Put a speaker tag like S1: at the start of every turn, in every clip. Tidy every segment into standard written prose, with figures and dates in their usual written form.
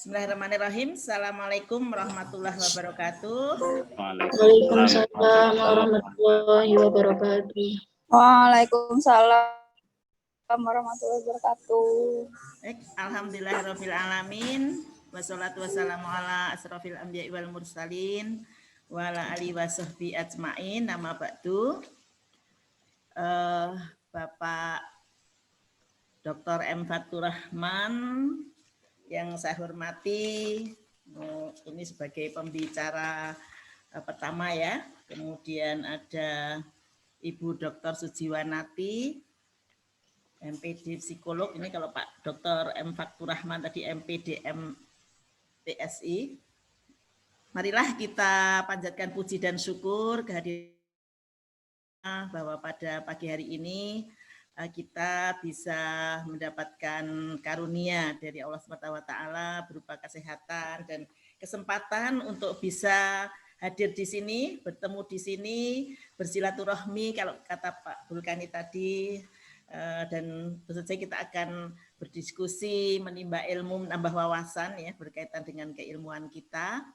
S1: Bismillahirrahmanirrahim. Assalamualaikum warahmatullahi wabarakatuh.
S2: Waalaikumsalam warahmatullahi wabarakatuh.
S3: Waalaikumsalam warahmatullahi wabarakatuh.
S1: Alhamdulillahirabbil alamin. Wassalatu wassalamu ala asrofil anbiya'i wal mursalin wa ala alihi washabbi ajmain. Nama ba'du. Bapak Dr. M. Fathur Rahman yang saya hormati, ini sebagai pembicara pertama ya. Kemudian ada Ibu Dr. Sujiwanati, MPD Psikolog. Ini kalau Pak Dr. M. Fathur Rahman tadi MPD MTSI. Marilah kita panjatkan puji dan syukur kehadiran bahwa pada pagi hari ini kita bisa mendapatkan karunia dari Allah SWT berupa kesehatan dan kesempatan untuk bisa hadir di sini, bertemu di sini, bersilaturahmi kalau kata Pak Bulkani tadi, dan tentu saja kita akan berdiskusi, menimba ilmu, menambah wawasan ya berkaitan dengan keilmuan kita.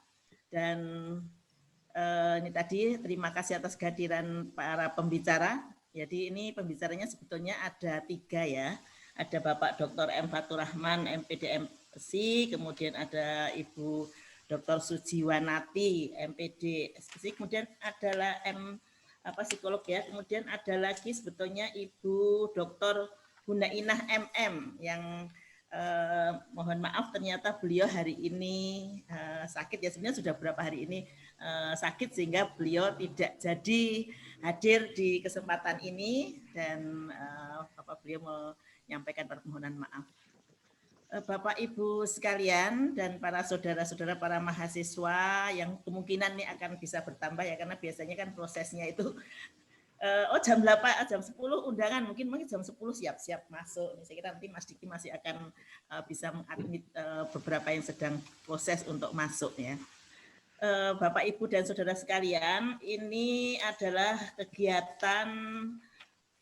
S1: Dan ini tadi terima kasih atas kehadiran para pembicara. Jadi ini pembicaranya sebetulnya ada 3 ya. Ada Bapak Dr. M. Fathur Rahman, MPD MPSI, kemudian ada Ibu Dr. Sujiwanati, MPD SPSI, kemudian adalah psikolog ya. Kemudian ada lagi sebetulnya Ibu Dr. Hunainah MM yang mohon maaf ternyata beliau hari ini sakit ya, sebenarnya sudah beberapa hari ini sakit sehingga beliau tidak jadi hadir di kesempatan ini dan Bapak beliau menyampaikan permohonan maaf. Bapak Ibu sekalian dan para saudara-saudara para mahasiswa yang kemungkinan ini akan bisa bertambah ya, karena biasanya kan prosesnya itu jam 8, jam 10 undangan, mungkin jam 10 siap-siap masuk. Saya kira nanti Mas Diki masih akan bisa mengadmit beberapa yang sedang proses untuk masuk ya. Bapak, Ibu, dan saudara sekalian, ini adalah kegiatan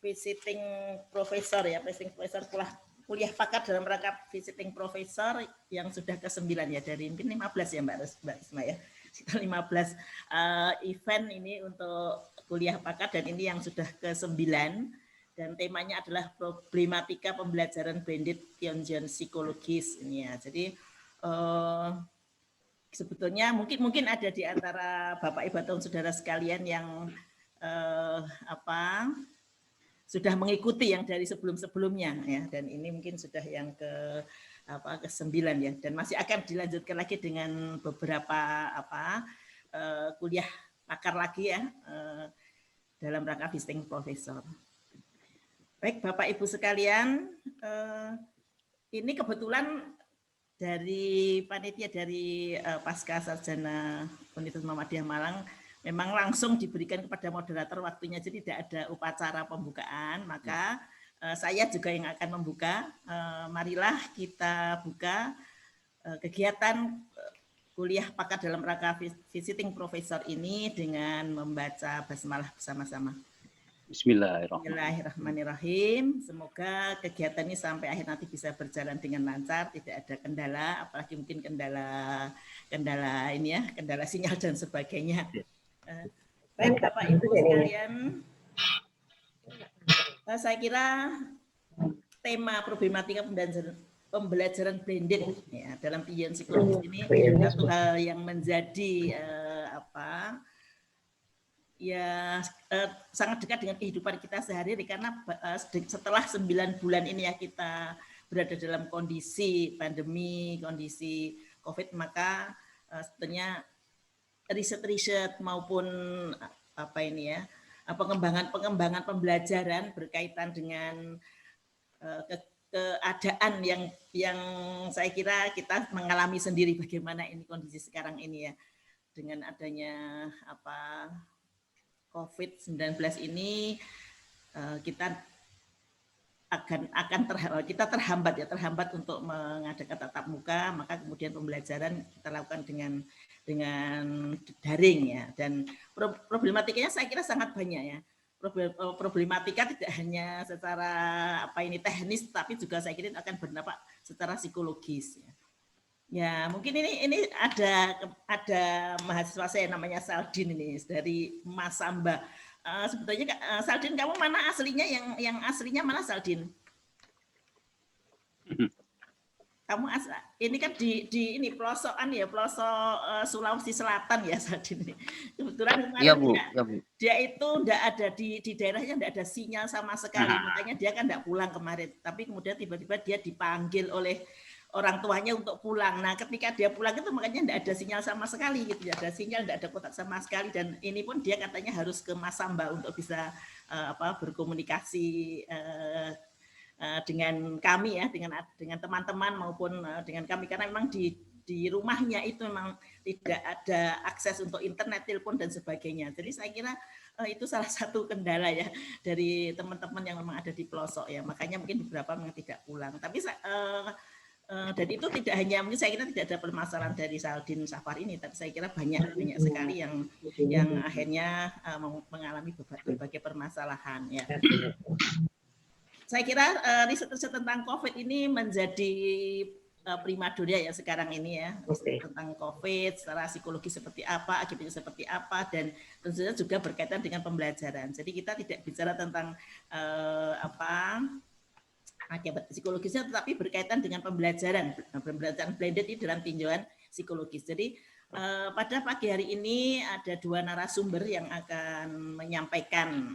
S1: visiting professor ya, visiting professor kuliah pakar dalam rangka visiting professor yang sudah ke-9 ya, dari mungkin 15 ya Mbak Risma ya. Sekitar 15 event ini untuk kuliah pakar dan ini yang sudah ke-9 dan temanya adalah problematika pembelajaran blended Keynesian psikologis ini ya. Jadi sebetulnya mungkin ada di antara Bapak Ibu atau saudara sekalian yang sudah mengikuti yang dari sebelum-sebelumnya ya, dan ini mungkin sudah yang ke-9 ya, dan masih akan dilanjutkan lagi dengan beberapa kuliah pakar lagi ya dalam rangka visiting professor. Baik Bapak Ibu sekalian, ini kebetulan dari panitia dari Pasca Sarjana Universitas Muhammadiyah Malang memang langsung diberikan kepada moderator waktunya, jadi tidak ada upacara pembukaan, maka saya juga yang akan membuka. Marilah kita buka kegiatan kuliah pakar dalam rangka visiting professor ini dengan membaca basmalah bersama-sama. Bismillahirrahmanirrahim. Semoga kegiatan ini sampai akhir nanti bisa berjalan dengan lancar, tidak ada kendala, apalagi mungkin kendala ini ya, kendala sinyal dan sebagainya. Baik Bapak Ibu sekalian, saya kira tema problematika pembelajaran blended ya, dalam kegiatan psikologis ini satu hal yang menjadi sangat dekat dengan kehidupan kita sehari-hari, karena setelah 9 bulan ini ya kita berada dalam kondisi pandemi, kondisi COVID, maka sebenarnya riset-riset maupun pengembangan pembelajaran berkaitan dengan keadaan yang saya kira kita mengalami sendiri, bagaimana ini kondisi sekarang ini ya, dengan adanya COVID-19 ini kita terhambat untuk mengadakan tatap muka, maka kemudian pembelajaran kita lakukan dengan daring ya, dan problematikanya saya kira sangat banyak ya. Problematika tidak hanya secara teknis, tapi juga saya kira akan berdampak secara psikologis ya. Ya, mungkin ini ada mahasiswa saya namanya Saldin ini dari Mas Samba. Sebetulnya Saldin, kamu mana aslinya, yang aslinya mana Saldin? Kamu ini kan di ini pelosokan ya, pelosok Sulawesi Selatan ya Saldin ini. Kebetulan
S4: Iya
S1: kemarin
S4: Bu, ya Bu.
S1: dia itu enggak ada di daerahnya, enggak ada sinyal sama sekali, makanya dia kan enggak pulang kemarin. Tapi kemudian tiba-tiba dia dipanggil oleh orang tuanya untuk pulang. Nah, ketika dia pulang itu makanya enggak ada sinyal sama sekali gitu, enggak ada sinyal, enggak ada kontak sama sekali. Dan ini pun dia katanya harus ke Mas Samba untuk bisa berkomunikasi dengan kami ya, dengan teman-teman maupun dengan kami, karena memang di rumahnya itu memang tidak ada akses untuk internet, telepon dan sebagainya. Jadi saya kira itu salah satu kendala ya dari teman-teman yang memang ada di pelosok ya. Makanya mungkin beberapa memang tidak pulang. Tapi dan itu tidak hanya, mungkin saya kira tidak ada permasalahan dari Saldin Safar ini, tapi saya kira banyak sekali yang akhirnya mengalami berbagai permasalahan ya. Saya kira riset-riset tentang COVID ini menjadi primadona ya sekarang ini ya, tentang COVID secara psikologi seperti apa, akibatnya seperti apa, dan tentunya juga berkaitan dengan pembelajaran. Jadi kita tidak bicara tentang akibat psikologisnya, tetapi berkaitan dengan pembelajaran blended ini dalam tinjauan psikologis. Jadi pada pagi hari ini ada dua narasumber yang akan menyampaikan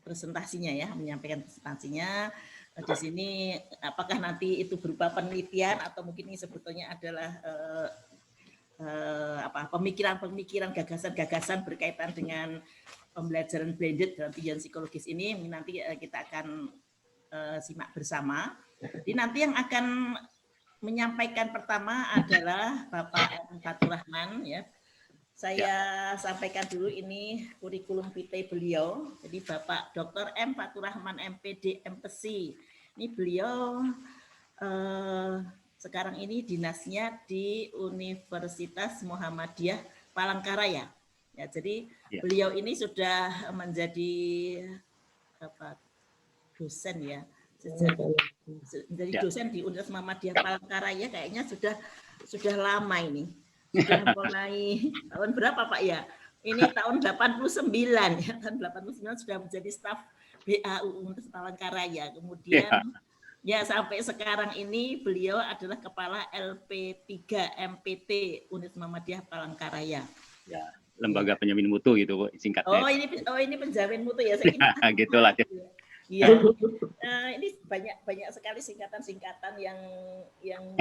S1: presentasinya ya, menyampaikan presentasinya. Di sini apakah nanti itu berupa penelitian atau mungkin ini sebetulnya adalah pemikiran-pemikiran, gagasan-gagasan berkaitan dengan pembelajaran blended dalam tinjauan psikologis ini. Nanti kita akan simak bersama. Jadi nanti yang akan menyampaikan pertama adalah Bapak M. Fatur Rahman ya. Saya sampaikan dulu ini kurikulum vitae beliau. Jadi Bapak Dr. M. Fatur Rahman MPD MPSI. Ini beliau sekarang ini dinasnya di Universitas Muhammadiyah Palangkaraya. Ya, jadi beliau ini sudah menjadi dosen ya. Jadi dosen di Universitas Muhammadiyah Palangkaraya kayaknya sudah lama ini. Sudah mulai tahun berapa Pak ya? Ini tahun 89 ya, tahun 89 sudah menjadi staf BAU Universitas Palangkaraya. Kemudian ya sampai sekarang ini beliau adalah kepala LP3 MPT Universitas Muhammadiyah Palangkaraya.
S4: Ya, lembaga penjamin mutu gitu Bu, singkatnya.
S1: Oh ini penjamin mutu ya, saya kira.
S4: Gitulah.
S1: Iya. Ini banyak sekali singkatan-singkatan yang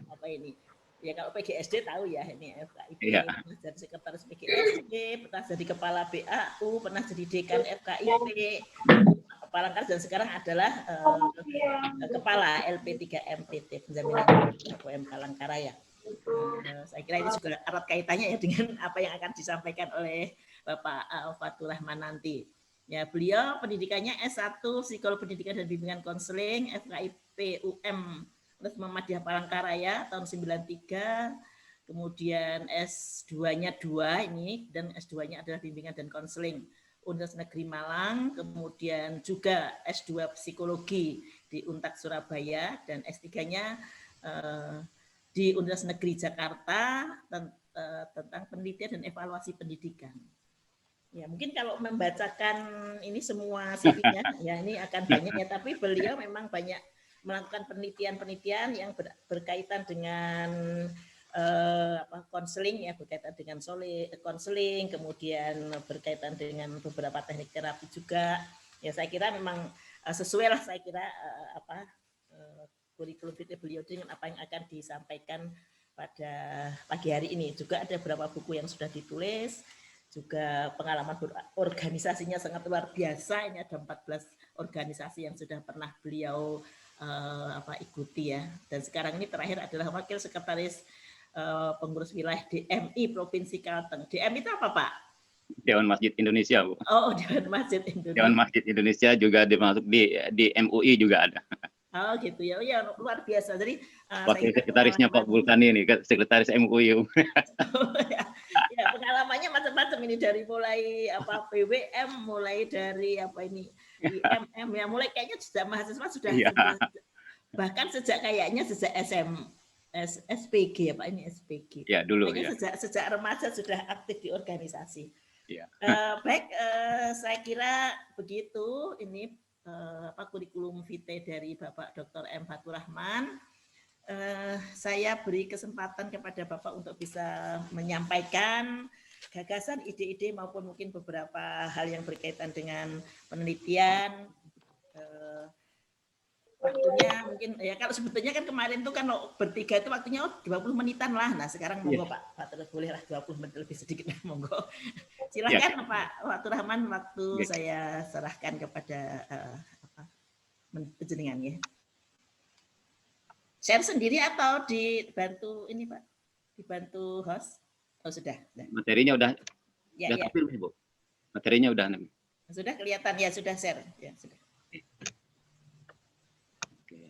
S1: apa ini? Ya kalau PGSD tahu ya, ini FKIP, pernah jadi sekretaris PGSD, pernah jadi kepala BAU, pernah jadi dekan FKIP, Palangkaraya, dan sekarang adalah kepala LP3 MPT Penjaminan UM Palangkaraya. Saya kira ini juga erat kaitannya ya dengan apa yang akan disampaikan oleh Bapak Fatur Rahman nanti. Ya, beliau pendidikannya S1 Psikologi Pendidikan dan Bimbingan Konseling FKIP UM Muhammadiyah Palangkaraya tahun 93, kemudian S2-nya 2 ini, dan S2-nya adalah Bimbingan dan Konseling Universitas Negeri Malang, kemudian juga S2 Psikologi di Untak Surabaya, dan S3-nya di Universitas Negeri Jakarta tentang penelitian dan evaluasi pendidikan. Ya, mungkin kalau membacakan ini semua CV-nya, ya ini akan banyak ya, tapi beliau memang banyak melakukan penelitian-penelitian yang berkaitan dengan konseling ya, berkaitan dengan konseling, kemudian berkaitan dengan beberapa teknik terapi juga. Ya saya kira memang sesuai lah, saya kira kurikulum vitae beliau dengan apa yang akan disampaikan pada pagi hari ini. Juga ada beberapa buku yang sudah ditulis, juga pengalaman organisasinya sangat luar biasa. Ini ada 14 organisasi yang sudah pernah beliau ikuti ya. Dan sekarang ini terakhir adalah wakil sekretaris pengurus wilayah DMI Provinsi Kalteng. DM itu apa Pak?
S4: Dewan Masjid Indonesia Bu.
S1: Oh, Dewan Masjid Indonesia.
S4: Dewan Masjid Indonesia juga dimasuk di MUI juga ada.
S1: Oh gitu ya, ya luar biasa. Jadi
S4: wakil sekretarisnya Pak Bulkani ini, sekretaris MUI.
S1: Ya, pengalamannya macam-macam ini, dari mulai PWM, mulai dari IMM ya, mulai kayaknya sudah mahasiswa sudah,
S4: Iya.
S1: bahkan sejak kayaknya sejak SPG ya Pak, ini SPG.
S4: Ya dulu
S1: Kayaknya
S4: ya.
S1: sejak remaja sudah aktif di organisasi.
S4: Iya.
S1: Baik, saya kira begitu ini kurikulum vitae dari Bapak Dr. M. Fatur Rahman. Saya beri kesempatan kepada Bapak untuk bisa menyampaikan gagasan, ide-ide maupun mungkin beberapa hal yang berkaitan dengan penelitian. Waktunya mungkin ya, kalau sebetulnya kan kemarin tuh kan bertiga itu waktunya 20 menitan lah. Nah sekarang monggo Pak terus bolehlah 20 menit lebih sedikit lah, monggo. Silakan Pak Fatur Rahman, waktu saya serahkan kepada penjenengan ya. Share sendiri atau dibantu ini Pak? Dibantu host? Oh sudah.
S4: Materinya udah.
S1: Ya,
S4: udah tampil, Bu. Materinya udah.
S1: Sudah kelihatan ya, sudah share. Ya, sudah.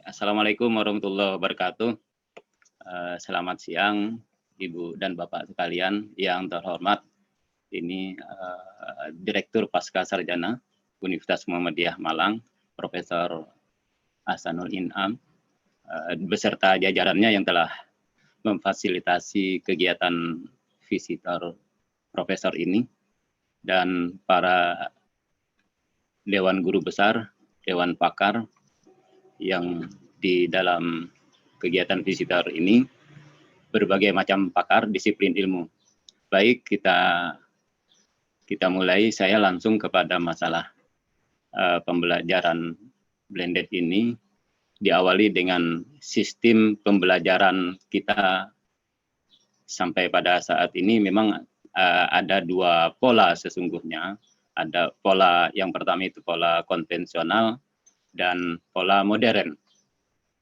S4: Assalamualaikum warahmatullahi wabarakatuh. Selamat siang Ibu dan Bapak sekalian yang terhormat. Ini Direktur Pasca Sarjana Universitas Muhammadiyah Malang, Profesor Ahsanul Inam, beserta jajarannya yang telah memfasilitasi kegiatan visitor profesor ini, dan para Dewan Guru Besar, Dewan Pakar yang di dalam kegiatan visitor ini berbagai macam pakar disiplin ilmu. Baik, kita mulai. Saya langsung kepada masalah pembelajaran blended ini. Diawali dengan sistem pembelajaran kita sampai pada saat ini memang ada dua pola sesungguhnya. Ada pola yang pertama itu pola konvensional dan pola modern.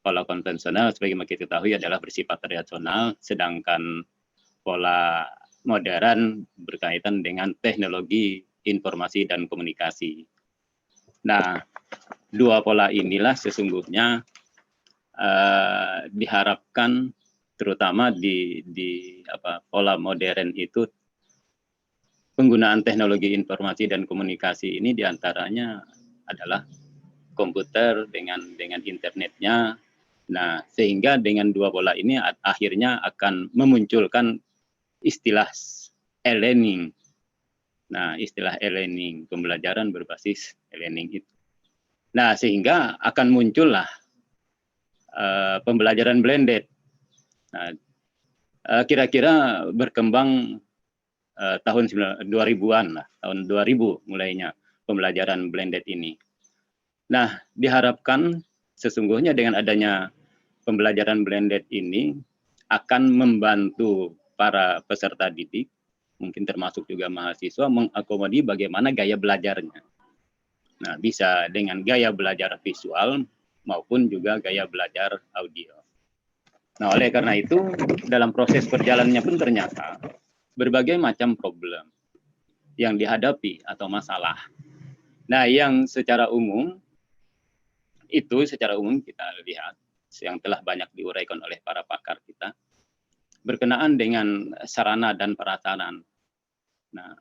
S4: Pola konvensional sebagaimana kita ketahui adalah bersifat rasional, sedangkan pola modern berkaitan dengan teknologi informasi dan komunikasi. Nah, dua pola inilah sesungguhnya diharapkan terutama di pola modern itu penggunaan teknologi informasi dan komunikasi ini diantaranya adalah komputer dengan internetnya. Nah, sehingga dengan dua pola ini akhirnya akan memunculkan istilah e-learning. Nah, istilah e-learning, pembelajaran berbasis e-learning itu. Nah, sehingga akan muncullah pembelajaran blended. Nah, kira-kira berkembang tahun 2000-an lah, tahun 2000 mulainya pembelajaran blended ini. Nah, diharapkan sesungguhnya dengan adanya pembelajaran blended ini akan membantu para peserta didik, mungkin termasuk juga mahasiswa, mengakomodir bagaimana gaya belajarnya. Nah, bisa dengan gaya belajar visual maupun juga gaya belajar audio. Nah, oleh karena itu, dalam proses perjalanannya pun ternyata berbagai macam problem yang dihadapi atau masalah. Nah, yang secara umum kita lihat yang telah banyak diuraikan oleh para pakar kita berkenaan dengan sarana dan prasarana. Nah,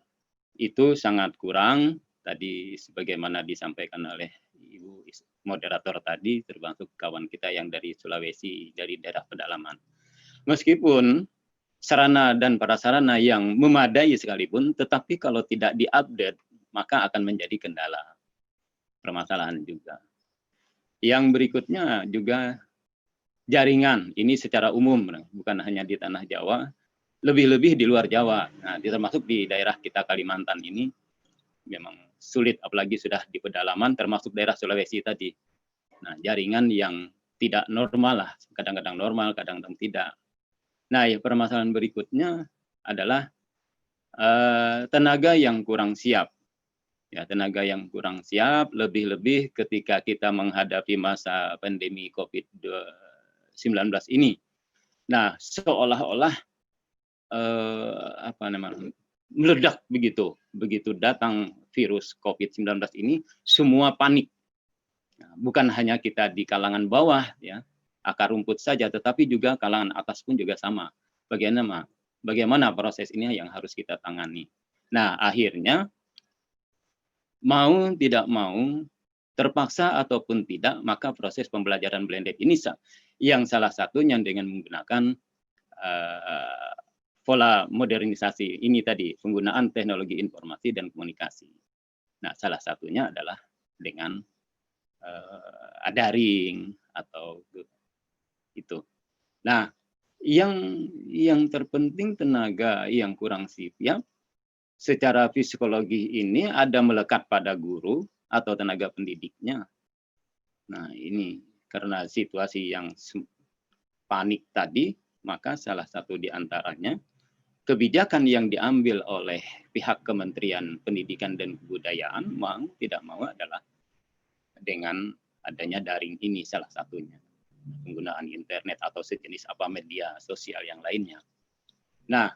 S4: itu sangat kurang tadi sebagaimana disampaikan oleh Ibu moderator tadi, termasuk kawan kita yang dari Sulawesi, dari daerah pedalaman. Meskipun sarana dan prasarana yang memadai sekalipun, tetapi kalau tidak diupdate maka akan menjadi kendala, permasalahan juga. Yang berikutnya juga jaringan, ini secara umum, bukan hanya di tanah Jawa, lebih-lebih di luar Jawa. Nah, termasuk di daerah kita Kalimantan ini, memang sulit, apalagi sudah di pedalaman, termasuk daerah Sulawesi tadi. Nah, jaringan yang tidak normal lah, kadang-kadang normal, kadang-kadang tidak. Nah, ya, permasalahan berikutnya adalah tenaga yang kurang siap. Ya, tenaga yang kurang siap, lebih-lebih ketika kita menghadapi masa pandemi COVID-19 ini. Nah, seolah-olah meledak begitu datang virus COVID-19 ini, semua panik. Nah, bukan hanya kita di kalangan bawah, ya, akar rumput saja, tetapi juga kalangan atas pun juga sama. Bagaimana proses ini yang harus kita tangani. Nah, akhirnya mau tidak mau terpaksa ataupun tidak, maka proses pembelajaran blended ini yang salah satunya dengan menggunakan pola modernisasi ini tadi, penggunaan teknologi informasi dan komunikasi. Nah, salah satunya adalah dengan daring atau itu. Nah, yang terpenting tenaga yang kurang siap secara psikologi ini ada melekat pada guru atau tenaga pendidiknya. Nah, ini karena situasi yang panik tadi, maka salah satu di antaranya kebijakan yang diambil oleh pihak Kementerian Pendidikan dan Kebudayaan mau tidak mau adalah dengan adanya daring ini salah satunya. Penggunaan internet atau sejenis apa media sosial yang lainnya. Nah,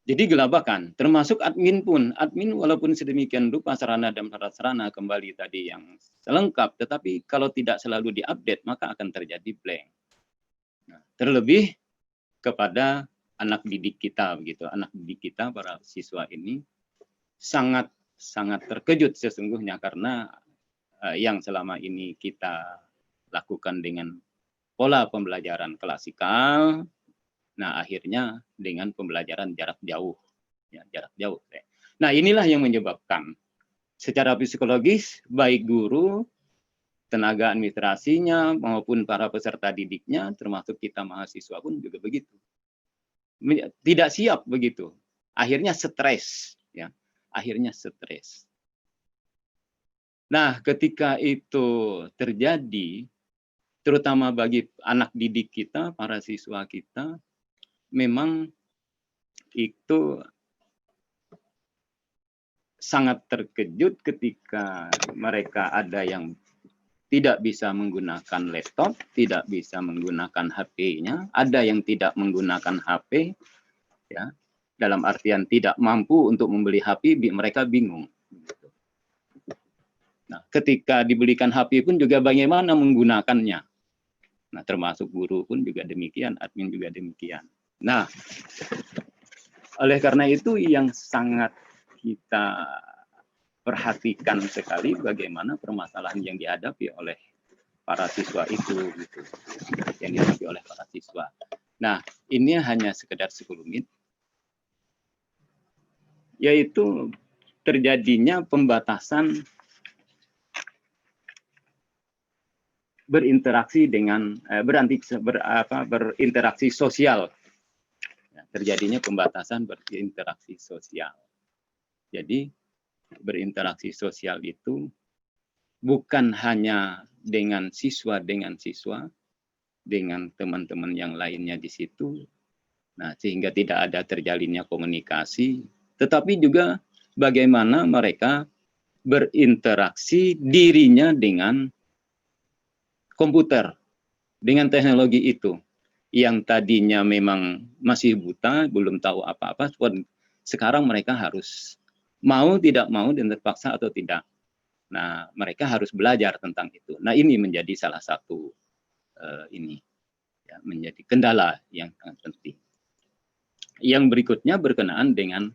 S4: jadi gelabakan, termasuk admin pun. Admin walaupun sedemikian rupa sarana dan prasarana kembali tadi yang selengkap, tetapi kalau tidak selalu diupdate, maka akan terjadi blank. Nah, terlebih kepada anak didik kita, begitu. Anak didik kita, para siswa ini sangat terkejut sesungguhnya karena yang selama ini kita lakukan dengan pola pembelajaran klasikal, nah akhirnya dengan pembelajaran jarak jauh, ya, jarak jauh. Nah, inilah yang menyebabkan secara psikologis baik guru, tenaga administrasinya maupun para peserta didiknya, termasuk kita mahasiswa pun juga begitu, tidak siap begitu. Akhirnya stres, ya, akhirnya stres. Nah, ketika itu terjadi, terutama bagi anak didik kita, para siswa kita, memang itu sangat terkejut ketika mereka ada yang tidak bisa menggunakan laptop, tidak bisa menggunakan HP-nya, ada yang tidak menggunakan HP, ya, dalam artian tidak mampu untuk membeli HP, mereka bingung. Nah, ketika dibelikan HP pun juga bagaimana menggunakannya. Nah, termasuk guru pun juga demikian, admin juga demikian. Nah, oleh karena itu yang sangat kita perhatikan sekali bagaimana permasalahan yang dihadapi oleh para siswa itu, gitu. Yang dihadapi oleh para siswa. Nah, ini hanya sekedar sekelumit, yaitu terjadinya pembatasan berinteraksi dengan berinteraksi sosial, ya, terjadinya pembatasan berinteraksi sosial. Jadi berinteraksi sosial itu bukan hanya dengan siswa dengan teman-teman yang lainnya di situ, nah sehingga tidak ada terjalinnya komunikasi, tetapi juga bagaimana mereka berinteraksi dirinya dengan komputer, dengan teknologi itu, yang tadinya memang masih buta, belum tahu apa-apa, sekarang mereka harus mau tidak mau dan terpaksa atau tidak. Nah, mereka harus belajar tentang itu. Nah, ini menjadi salah satu ya, menjadi kendala yang sangat penting. Yang berikutnya berkenaan dengan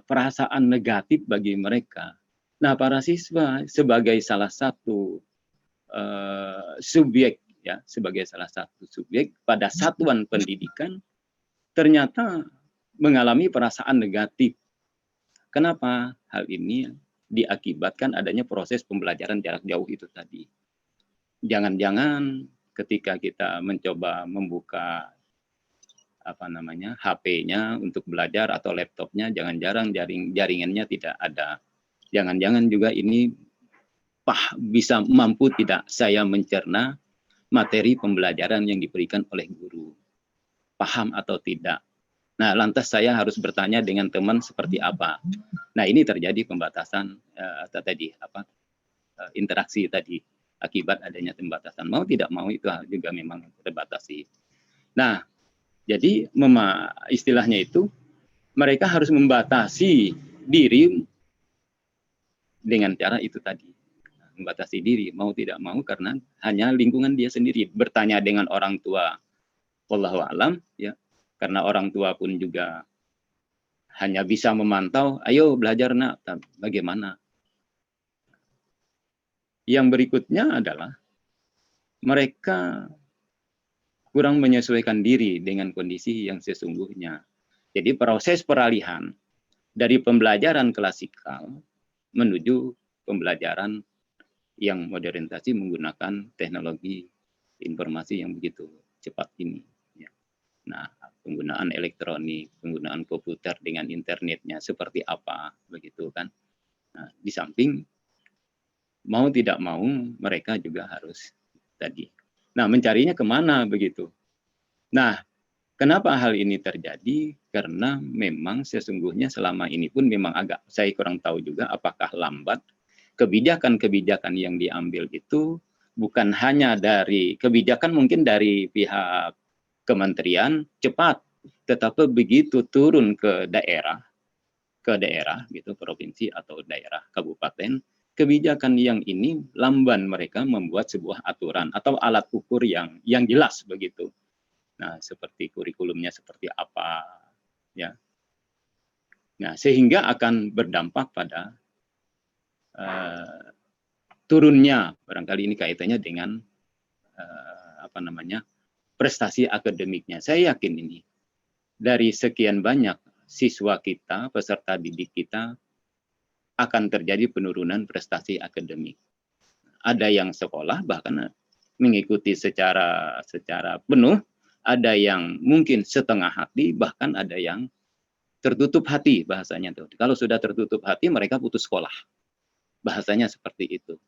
S4: perasaan negatif bagi mereka. Nah, para siswa sebagai salah satu subjek, ya, sebagai salah satu subjek pada satuan pendidikan ternyata mengalami perasaan negatif. Kenapa? Hal ini diakibatkan adanya proses pembelajaran jarak jauh itu tadi. Jangan-jangan ketika kita mencoba membuka HP-nya untuk belajar atau laptopnya, jangan-jangan jaringannya tidak ada. Jangan-jangan juga ini bisa mampu tidak saya mencerna materi pembelajaran yang diberikan oleh guru. Paham atau tidak. Nah, lantas saya harus bertanya dengan teman seperti apa. Nah, ini terjadi pembatasan interaksi tadi akibat adanya pembatasan. Mau tidak mau itu juga memang terbatasi. Nah, jadi istilahnya itu mereka harus membatasi diri dengan cara itu tadi. Membatasi diri, mau tidak mau karena hanya lingkungan dia sendiri. Bertanya dengan orang tua, wallahu a'lam, ya, karena orang tua pun juga hanya bisa memantau, ayo belajar nak, bagaimana? Yang berikutnya adalah mereka kurang menyesuaikan diri dengan kondisi yang sesungguhnya. Jadi proses peralihan dari pembelajaran klasikal menuju pembelajaran yang modernisasi menggunakan teknologi informasi yang begitu cepat ini. Ya. Nah, penggunaan elektronik, penggunaan komputer dengan internetnya seperti apa, begitu kan? Nah, di samping mau tidak mau mereka juga harus tadi. Nah, mencarinya kemana begitu? Nah, kenapa hal ini terjadi? Karena memang sesungguhnya selama ini pun memang agak saya kurang tahu juga apakah lambat. Kebijakan-kebijakan yang diambil itu bukan hanya dari kebijakan mungkin dari pihak kementerian cepat, tetapi begitu turun ke daerah gitu, provinsi atau daerah kabupaten, kebijakan yang ini lamban mereka membuat sebuah aturan atau alat ukur yang jelas begitu. Nah, seperti kurikulumnya seperti apa, ya. Nah, sehingga akan berdampak pada turunnya, barangkali ini kaitannya dengan prestasi akademiknya. Saya yakin ini dari sekian banyak siswa kita, peserta didik kita, akan terjadi penurunan prestasi akademik. Ada yang sekolah bahkan mengikuti secara penuh, ada yang mungkin setengah hati, bahkan ada yang tertutup hati bahasanya tuh. Kalau sudah tertutup hati, mereka putus sekolah. Bahasanya seperti itu.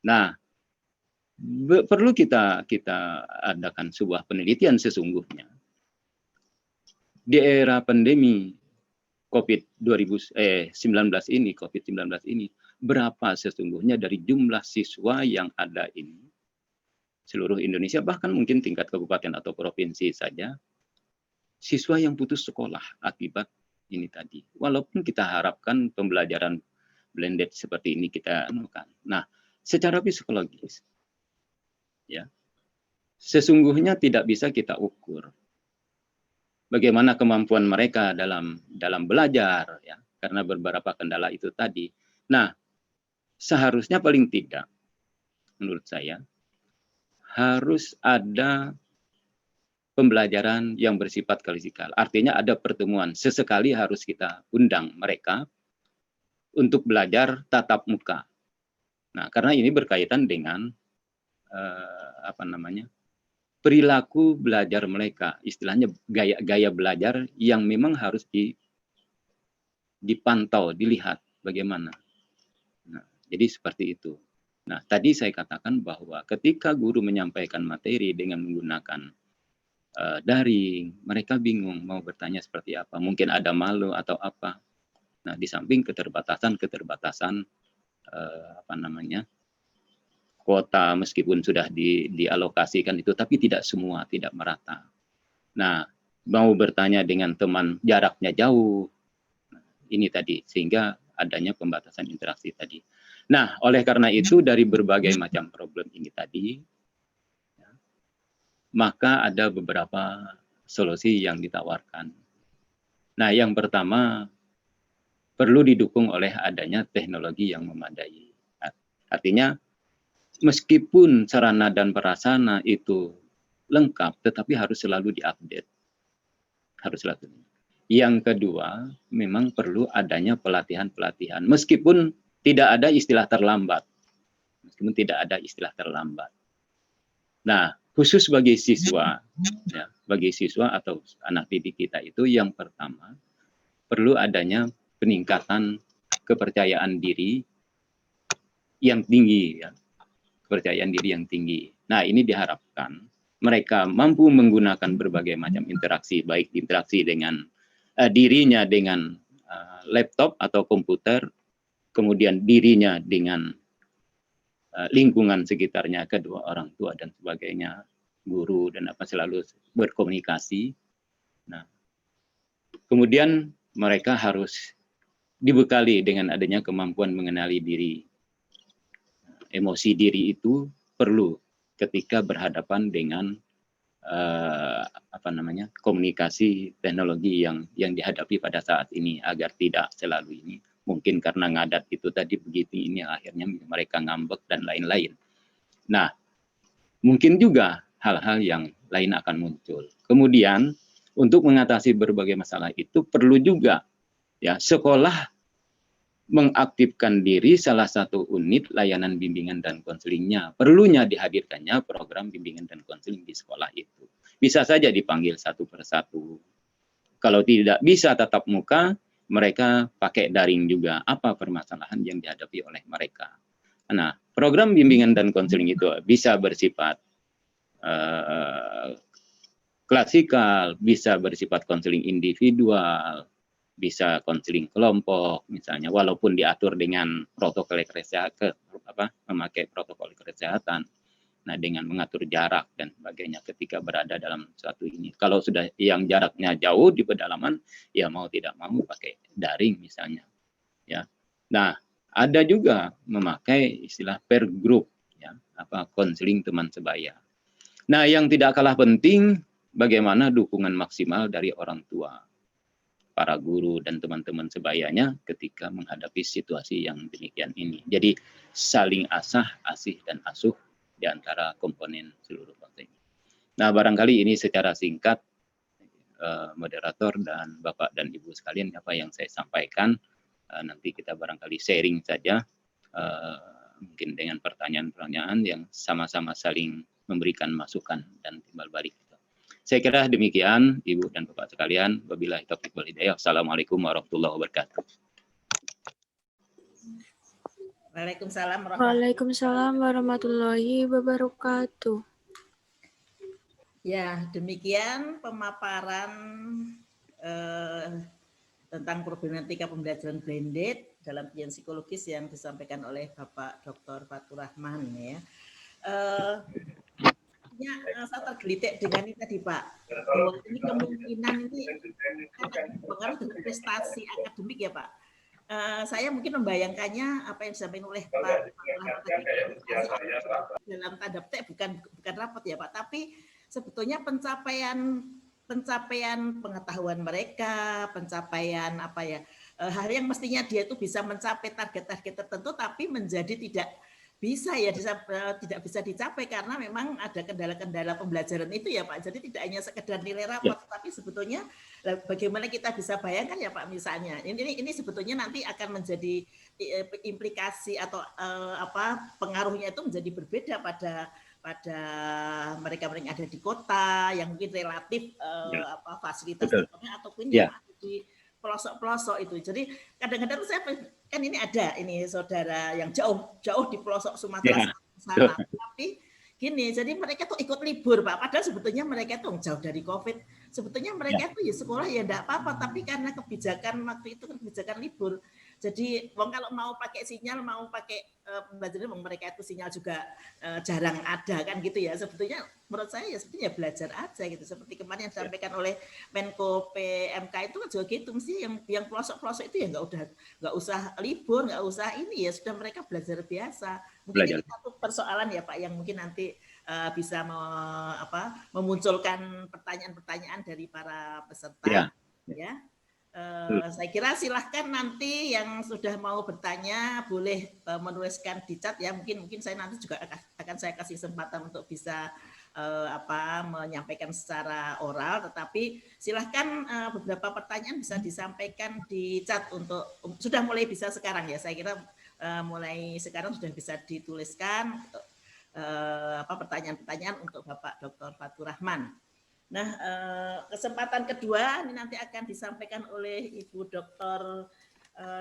S4: Nah, perlu kita adakan sebuah penelitian sesungguhnya. Di era pandemi COVID-19 ini, berapa sesungguhnya dari jumlah siswa yang ada ini, seluruh Indonesia, bahkan mungkin tingkat kabupaten atau provinsi saja, siswa yang putus sekolah akibat ini tadi. Walaupun kita harapkan pembelajaran blended seperti ini kita anukan. Nah, secara psikologis, ya, sesungguhnya tidak bisa kita ukur bagaimana kemampuan mereka dalam belajar, ya, karena beberapa kendala itu tadi. Nah, seharusnya paling tidak, menurut saya, harus ada pembelajaran yang bersifat klasikal. Artinya ada pertemuan, sesekali harus kita undang mereka untuk belajar tatap muka. Nah, karena ini berkaitan dengan perilaku belajar mereka, istilahnya gaya belajar yang memang harus dipantau, dilihat bagaimana. Nah, jadi seperti itu. Nah, tadi saya katakan bahwa ketika guru menyampaikan materi dengan menggunakan daring, mereka bingung mau bertanya seperti apa. Mungkin ada malu atau apa. Nah, di samping keterbatasan kuota meskipun sudah dialokasikan itu, tapi tidak semua, tidak merata. Nah, mau bertanya dengan teman jaraknya jauh, ini tadi, sehingga adanya pembatasan interaksi tadi. Nah, oleh karena itu dari berbagai macam problem ini tadi, maka ada beberapa solusi yang ditawarkan. Nah, yang pertama, perlu didukung oleh adanya teknologi yang memadai. Artinya, meskipun sarana dan prasarana itu lengkap, tetapi harus selalu diupdate. Harus selalu. Yang kedua, memang perlu adanya pelatihan-pelatihan. Meskipun tidak ada istilah terlambat. Nah, khusus bagi siswa, ya, bagi siswa atau anak didik kita itu yang pertama, perlu adanya peningkatan kepercayaan diri yang tinggi, ya. Kepercayaan diri yang tinggi. Nah, ini diharapkan mereka mampu menggunakan berbagai macam interaksi, baik interaksi dengan dirinya dengan laptop atau komputer, kemudian dirinya dengan lingkungan sekitarnya, kedua orang tua dan sebagainya, guru dan apa, selalu berkomunikasi. Nah, kemudian mereka harus dibekali dengan adanya kemampuan mengenali diri. Emosi diri itu perlu ketika berhadapan dengan komunikasi teknologi yang dihadapi pada saat ini, agar tidak selalu ini mungkin karena ngadat itu tadi begitu, ini akhirnya mereka ngambek dan lain-lain. Nah, mungkin juga hal-hal yang lain akan muncul. Kemudian untuk mengatasi berbagai masalah itu perlu juga ya sekolah mengaktifkan diri salah satu unit layanan bimbingan dan konselingnya. Perlunya dihadirkannya program bimbingan dan konseling di sekolah itu. Bisa saja dipanggil satu persatu. Kalau tidak bisa tatap muka, mereka pakai daring juga. Apa permasalahan yang dihadapi oleh mereka? Nah, program bimbingan dan konseling itu bisa bersifat klasikal, bisa bersifat konseling individual, bisa konseling kelompok, misalnya, walaupun diatur dengan protokol kesehatan, memakai protokol kesehatan, nah dengan mengatur jarak dan sebagainya ketika berada dalam suatu ini. Kalau sudah yang jaraknya jauh di pedalaman, ya mau tidak mau pakai daring misalnya, ya. Nah, ada juga memakai istilah per group, ya, konseling teman sebaya. Nah, yang tidak kalah penting, bagaimana dukungan maksimal dari orang tua, para guru dan teman-teman sebayanya ketika menghadapi situasi yang demikian ini. Jadi saling asih dan asuh di antara komponen seluruh bangsa ini. Nah, barangkali ini secara singkat moderator dan Bapak dan Ibu sekalian apa yang saya sampaikan. Nanti kita barangkali sharing saja mungkin dengan pertanyaan-pertanyaan yang sama-sama saling memberikan masukan dan timbal balik. Saya kira demikian, Ibu dan Bapak sekalian. Wabillahi taufiq wal hidayah. Assalamualaikum warahmatullahi wabarakatuh.
S2: Waalaikumsalam warahmatullahi wabarakatuh.
S1: Ya, demikian pemaparan tentang problematika pembelajaran blended dalam kajian psikologis yang disampaikan oleh Bapak Dr. Fatur Rahman, ya. Saya tergelitik dengan ini tadi Pak, bahwa ini kemungkinan ini berpengaruh dengan prestasi akademik ya Pak. Saya mungkin membayangkannya apa yang disampaikan oleh Pak dalam tanda petik bukan rapot ya Pak, tapi sebetulnya pencapaian pengetahuan mereka, pencapaian hal yang mestinya dia itu bisa mencapai target-target tertentu tapi menjadi tidak bisa dicapai karena memang ada kendala-kendala pembelajaran itu ya Pak. Jadi tidak hanya sekedar nilai rapot, tapi sebetulnya bagaimana kita bisa bayangkan ya Pak, misalnya ini sebetulnya nanti akan menjadi implikasi atau pengaruhnya itu menjadi berbeda pada mereka yang ada di kota yang mungkin relatif fasilitas ataupun yang ada di pelosok-pelosok itu. Jadi kadang-kadang saya kan ini saudara yang jauh di pelosok Sumatera sana, tapi gini, jadi mereka tuh ikut libur Pak, padahal sebetulnya mereka tuh jauh dari COVID, sebetulnya mereka tuh ya sekolah ya enggak apa-apa, tapi karena kebijakan waktu itu kebijakan libur, jadi kalau mau pakai sinyal, mau pakai pembelajaran, mereka itu sinyal juga jarang ada kan gitu ya. Sebetulnya menurut saya ya sebetulnya belajar aja gitu. Seperti kemarin yang disampaikan oleh Menko PMK itu kan juga gitu. Mesti yang pelosok-pelosok itu ya nggak usah libur, nggak usah ini ya, sudah mereka belajar biasa. Mungkin ini satu persoalan ya Pak yang mungkin nanti bisa memunculkan pertanyaan-pertanyaan dari para peserta ya. Saya kira silahkan nanti yang sudah mau bertanya boleh menuliskan di chat ya, mungkin saya nanti juga akan saya kasih kesempatan untuk bisa menyampaikan secara oral, tetapi silahkan beberapa pertanyaan bisa disampaikan di chat sudah mulai bisa sekarang ya, saya kira mulai sekarang sudah bisa dituliskan pertanyaan-pertanyaan untuk Bapak Dr. Fatur Rahman. Nah, kesempatan kedua ini nanti akan disampaikan oleh Ibu Dr.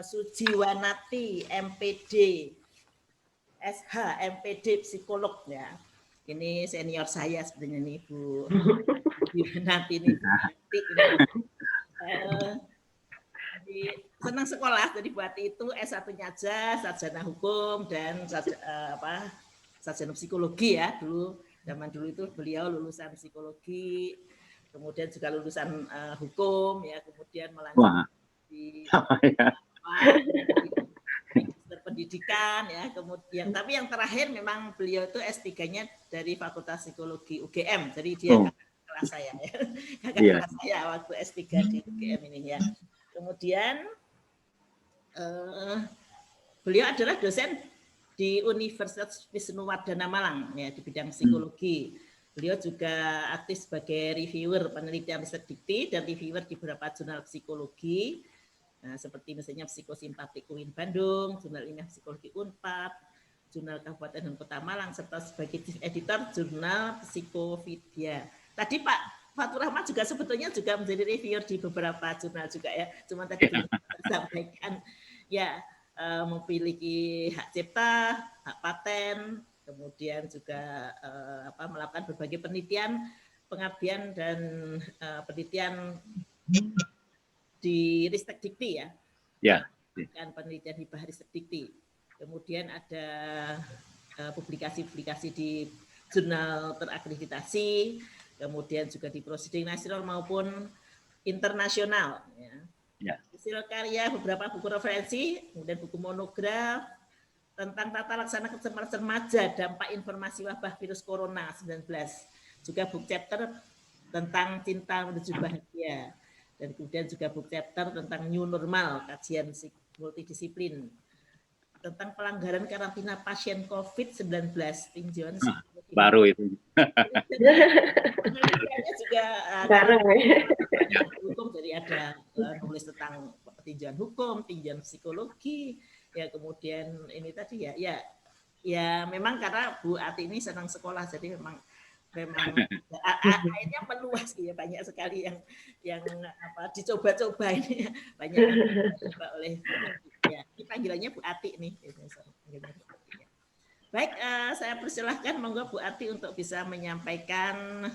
S1: Sujiwanati, MPD, SH, MPD psikolog ya. Ini senior saya sebenarnya nih Ibu Sujiwanati ini. Senang sekolah, jadi buat itu S1-nya aja, sarjana hukum dan sarjana psikologi ya dulu. Zaman dulu itu beliau lulusan psikologi, kemudian juga lulusan hukum ya, kemudian melanjutkan di pendidikan ya, kemudian tapi yang terakhir memang beliau itu S3-nya dari Fakultas Psikologi UGM, jadi dia kakak kelas saya ya, kakak kelas saya waktu S3 di UGM ini ya. Kemudian beliau adalah dosen di Universitas Wisnuwardana Malang ya di bidang psikologi. Beliau juga aktif sebagai reviewer penelitian riset dikti dan reviewer di beberapa jurnal psikologi. Nah, seperti misalnya Psikosimpatik UIN Bandung, Jurnal Ilmiah Psikologi Unpad, Jurnal Kabupaten dan Kota Malang, serta sebagai chief editor Jurnal Psikovidya. Tadi Pak Fatur Rahman juga sebetulnya juga menjadi reviewer di beberapa jurnal juga ya. Cuma tadi belum sampaikan ya memiliki hak cipta, hak paten, kemudian juga melakukan berbagai penelitian, pengabdian dan penelitian di Ristek Dikti ya.
S4: Ya.
S1: Dan penelitian hibah Ristek Dikti. Kemudian ada publikasi-publikasi di jurnal terakreditasi, kemudian juga di prosiding nasional maupun internasional. Ya. Hasil karya beberapa buku referensi, kemudian buku monograf tentang tata laksana kecerdasan remaja, dampak informasi wabah virus corona 19. Juga book chapter tentang cinta menuju bahagia. Dan kemudian juga book chapter tentang new normal, kajian multidisiplin. Tentang pelanggaran karantina pasien COVID-19, tinjauan
S4: baru itu.
S1: Penelitiannya juga hukum, jadi ada nulis tentang tinjauan hukum, tinjauan psikologi, ya kemudian ini tadi ya memang karena Bu Ati ini senang sekolah, jadi memang akhirnya meluas ya, banyak sekali yang dicoba-coba ini banyak dicoba oleh ya, ini panggilannya Bu Ati nih. Baik, saya persilahkan monggo Bu Ati untuk bisa menyampaikan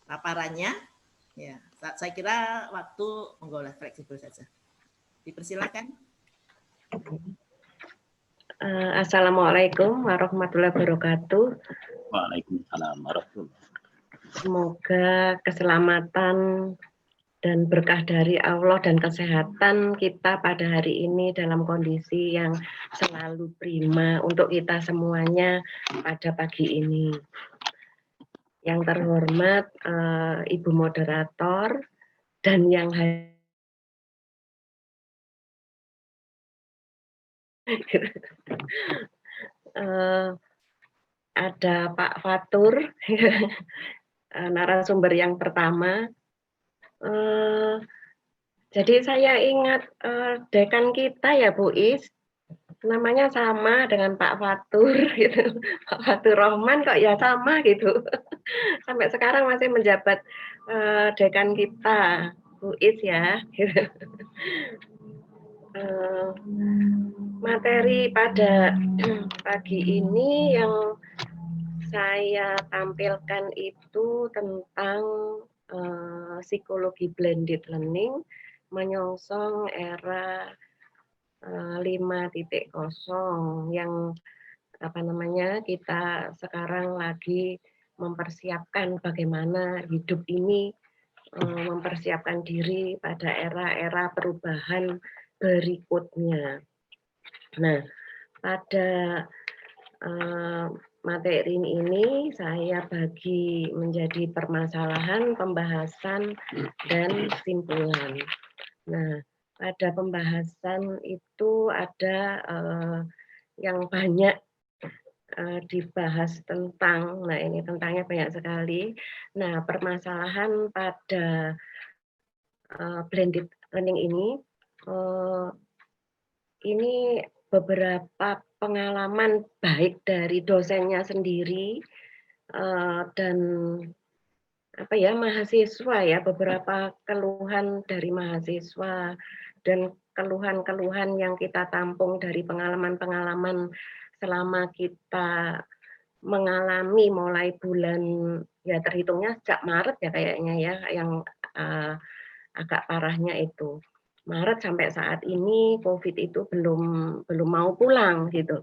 S1: paparannya. Ya, saya kira waktu monggo lah fleksibel saja. Dipersilakan.
S5: Assalamualaikum warahmatullahi wabarakatuh.
S4: Waalaikumsalam warahmatullahi wabarakatuh.
S5: Semoga keselamatan dan berkah dari Allah dan kesehatan kita pada hari ini dalam kondisi yang selalu prima untuk kita semuanya pada pagi ini. Yang terhormat Ibu Moderator dan yang ada Pak Fatur, narasumber yang pertama. Jadi saya ingat dekan kita ya Bu Is, namanya sama dengan Pak Fatur gitu. Pak Fatur Rahman kok ya sama gitu. Sampai sekarang masih menjabat dekan kita Bu Is ya. Gitu. Materi pada pagi ini yang saya tampilkan itu tentang psikologi blended learning menyongsong era 5.0 yang kita sekarang lagi mempersiapkan bagaimana hidup ini mempersiapkan diri pada era-era perubahan berikutnya. Nah, pada materi ini saya bagi menjadi permasalahan, pembahasan, dan kesimpulan. Nah, pada pembahasan itu ada yang banyak dibahas tentang, nah ini tentangnya banyak sekali. Nah, permasalahan pada blended learning ini beberapa pengalaman baik dari dosennya sendiri dan mahasiswa ya, beberapa keluhan dari mahasiswa dan keluhan-keluhan yang kita tampung dari pengalaman-pengalaman selama kita mengalami mulai bulan ya terhitungnya sejak Maret ya kayaknya ya yang agak parahnya itu. Maret sampai saat ini COVID itu belum mau pulang gitu.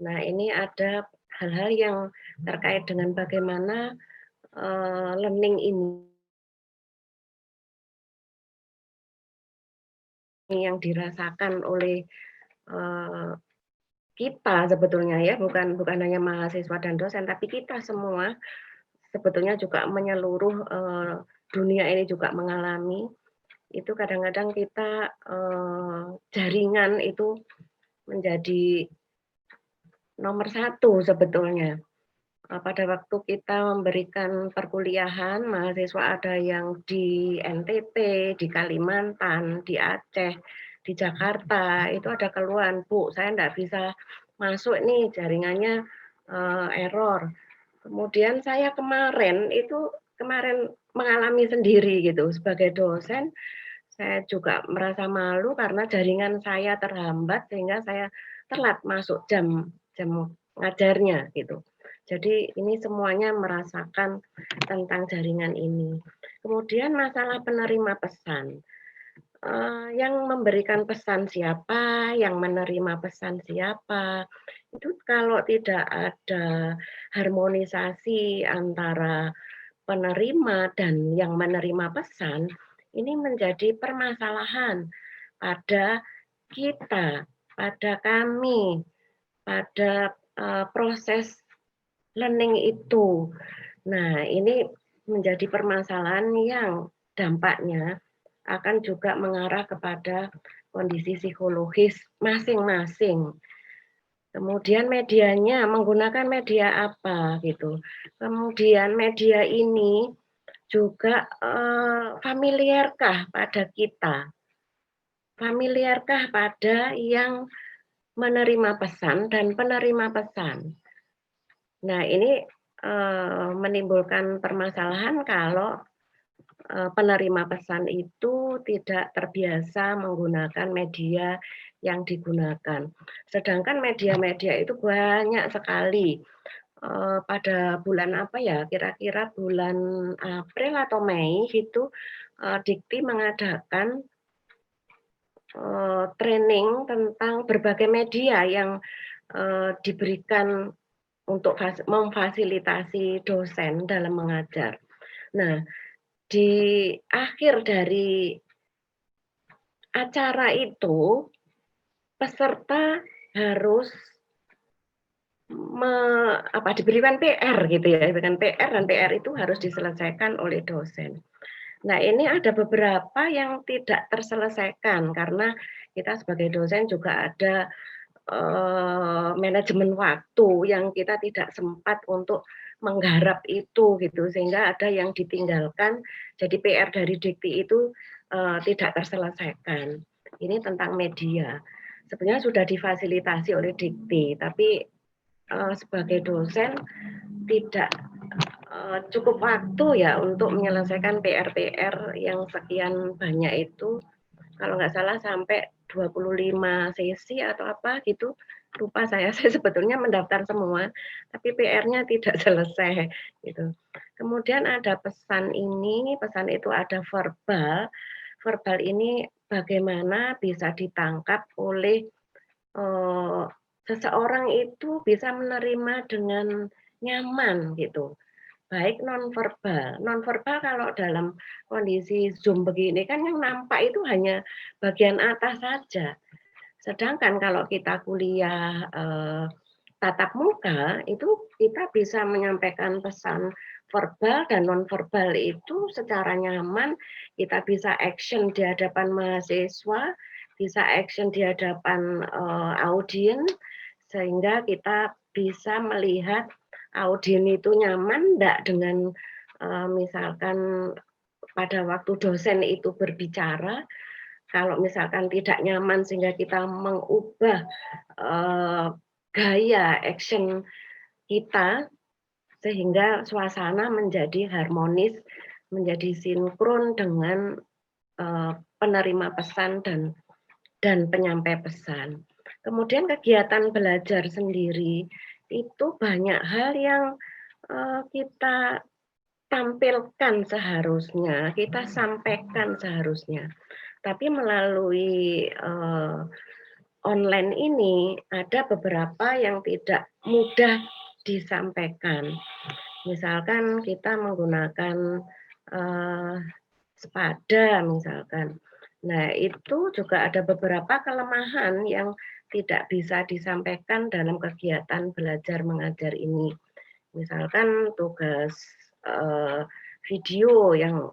S5: Nah, ini ada hal-hal yang terkait dengan bagaimana learning ini yang dirasakan oleh kita sebetulnya ya, bukan hanya mahasiswa dan dosen, tapi kita semua sebetulnya juga menyeluruh dunia ini juga mengalami. itu kadang-kadang kita jaringan itu menjadi nomor satu sebetulnya. Pada waktu kita memberikan perkuliahan, mahasiswa ada yang di NTT, di Kalimantan, di Aceh, di Jakarta, itu ada keluhan, Bu, saya enggak bisa masuk nih, jaringannya error. Kemudian saya kemarin mengalami sendiri gitu, sebagai dosen, saya juga merasa malu karena jaringan saya terhambat sehingga saya telat masuk jam ngajarnya gitu. Jadi ini semuanya merasakan tentang jaringan ini. Kemudian masalah penerima pesan. Yang memberikan pesan siapa, yang menerima pesan siapa. Itu kalau tidak ada harmonisasi antara penerima dan yang menerima pesan, ini menjadi permasalahan pada kita, pada kami, pada proses learning itu. Nah, ini menjadi permasalahan yang dampaknya akan juga mengarah kepada kondisi psikologis masing-masing. Kemudian medianya, menggunakan media apa gitu. Kemudian media ini juga familiarkah pada kita? Familiarkah pada yang menerima pesan dan penerima pesan? Nah, ini menimbulkan permasalahan kalau penerima pesan itu tidak terbiasa menggunakan media yang digunakan. Sedangkan media-media itu banyak sekali. Pada bulan apa ya, kira-kira bulan April atau Mei itu Dikti mengadakan training tentang berbagai media yang diberikan untuk memfasilitasi dosen dalam mengajar. Nah, di akhir dari acara itu, peserta harus diberikan PR gitu ya, diberikan PR dan PR itu harus diselesaikan oleh dosen. Nah, ini ada beberapa yang tidak terselesaikan karena kita sebagai dosen juga ada manajemen waktu yang kita tidak sempat untuk menggarap itu gitu, sehingga ada yang ditinggalkan, jadi PR dari Dikti itu tidak terselesaikan. Ini tentang media. Sebenarnya sudah difasilitasi oleh Dikti, tapi sebagai dosen tidak cukup waktu ya untuk menyelesaikan PR-PR yang sekian banyak itu. Kalau nggak salah sampai 25 sesi atau apa gitu, lupa saya sebetulnya mendaftar semua, tapi PR-nya tidak selesai gitu. Kemudian ada pesan ini, pesan itu ada verbal. Verbal ini bagaimana bisa ditangkap oleh seseorang itu bisa menerima dengan nyaman gitu. Baik nonverbal. Nonverbal kalau dalam kondisi Zoom begini kan yang nampak itu hanya bagian atas saja. Sedangkan kalau kita kuliah tatap muka itu kita bisa menyampaikan pesan verbal dan nonverbal itu secara nyaman. Kita bisa action di hadapan mahasiswa, bisa action di hadapan audiens, sehingga kita bisa melihat audien itu nyaman enggak dengan misalkan pada waktu dosen itu berbicara. Kalau misalkan tidak nyaman sehingga kita mengubah gaya action kita sehingga suasana menjadi harmonis, menjadi sinkron dengan penerima pesan dan penyampai pesan. Kemudian kegiatan belajar sendiri itu banyak hal yang kita tampilkan seharusnya, kita sampaikan seharusnya. Tapi melalui online ini ada beberapa yang tidak mudah disampaikan. Misalkan kita menggunakan sepada misalkan. Nah, itu juga ada beberapa kelemahan yang tidak bisa disampaikan dalam kegiatan belajar mengajar ini. Misalkan tugas video yang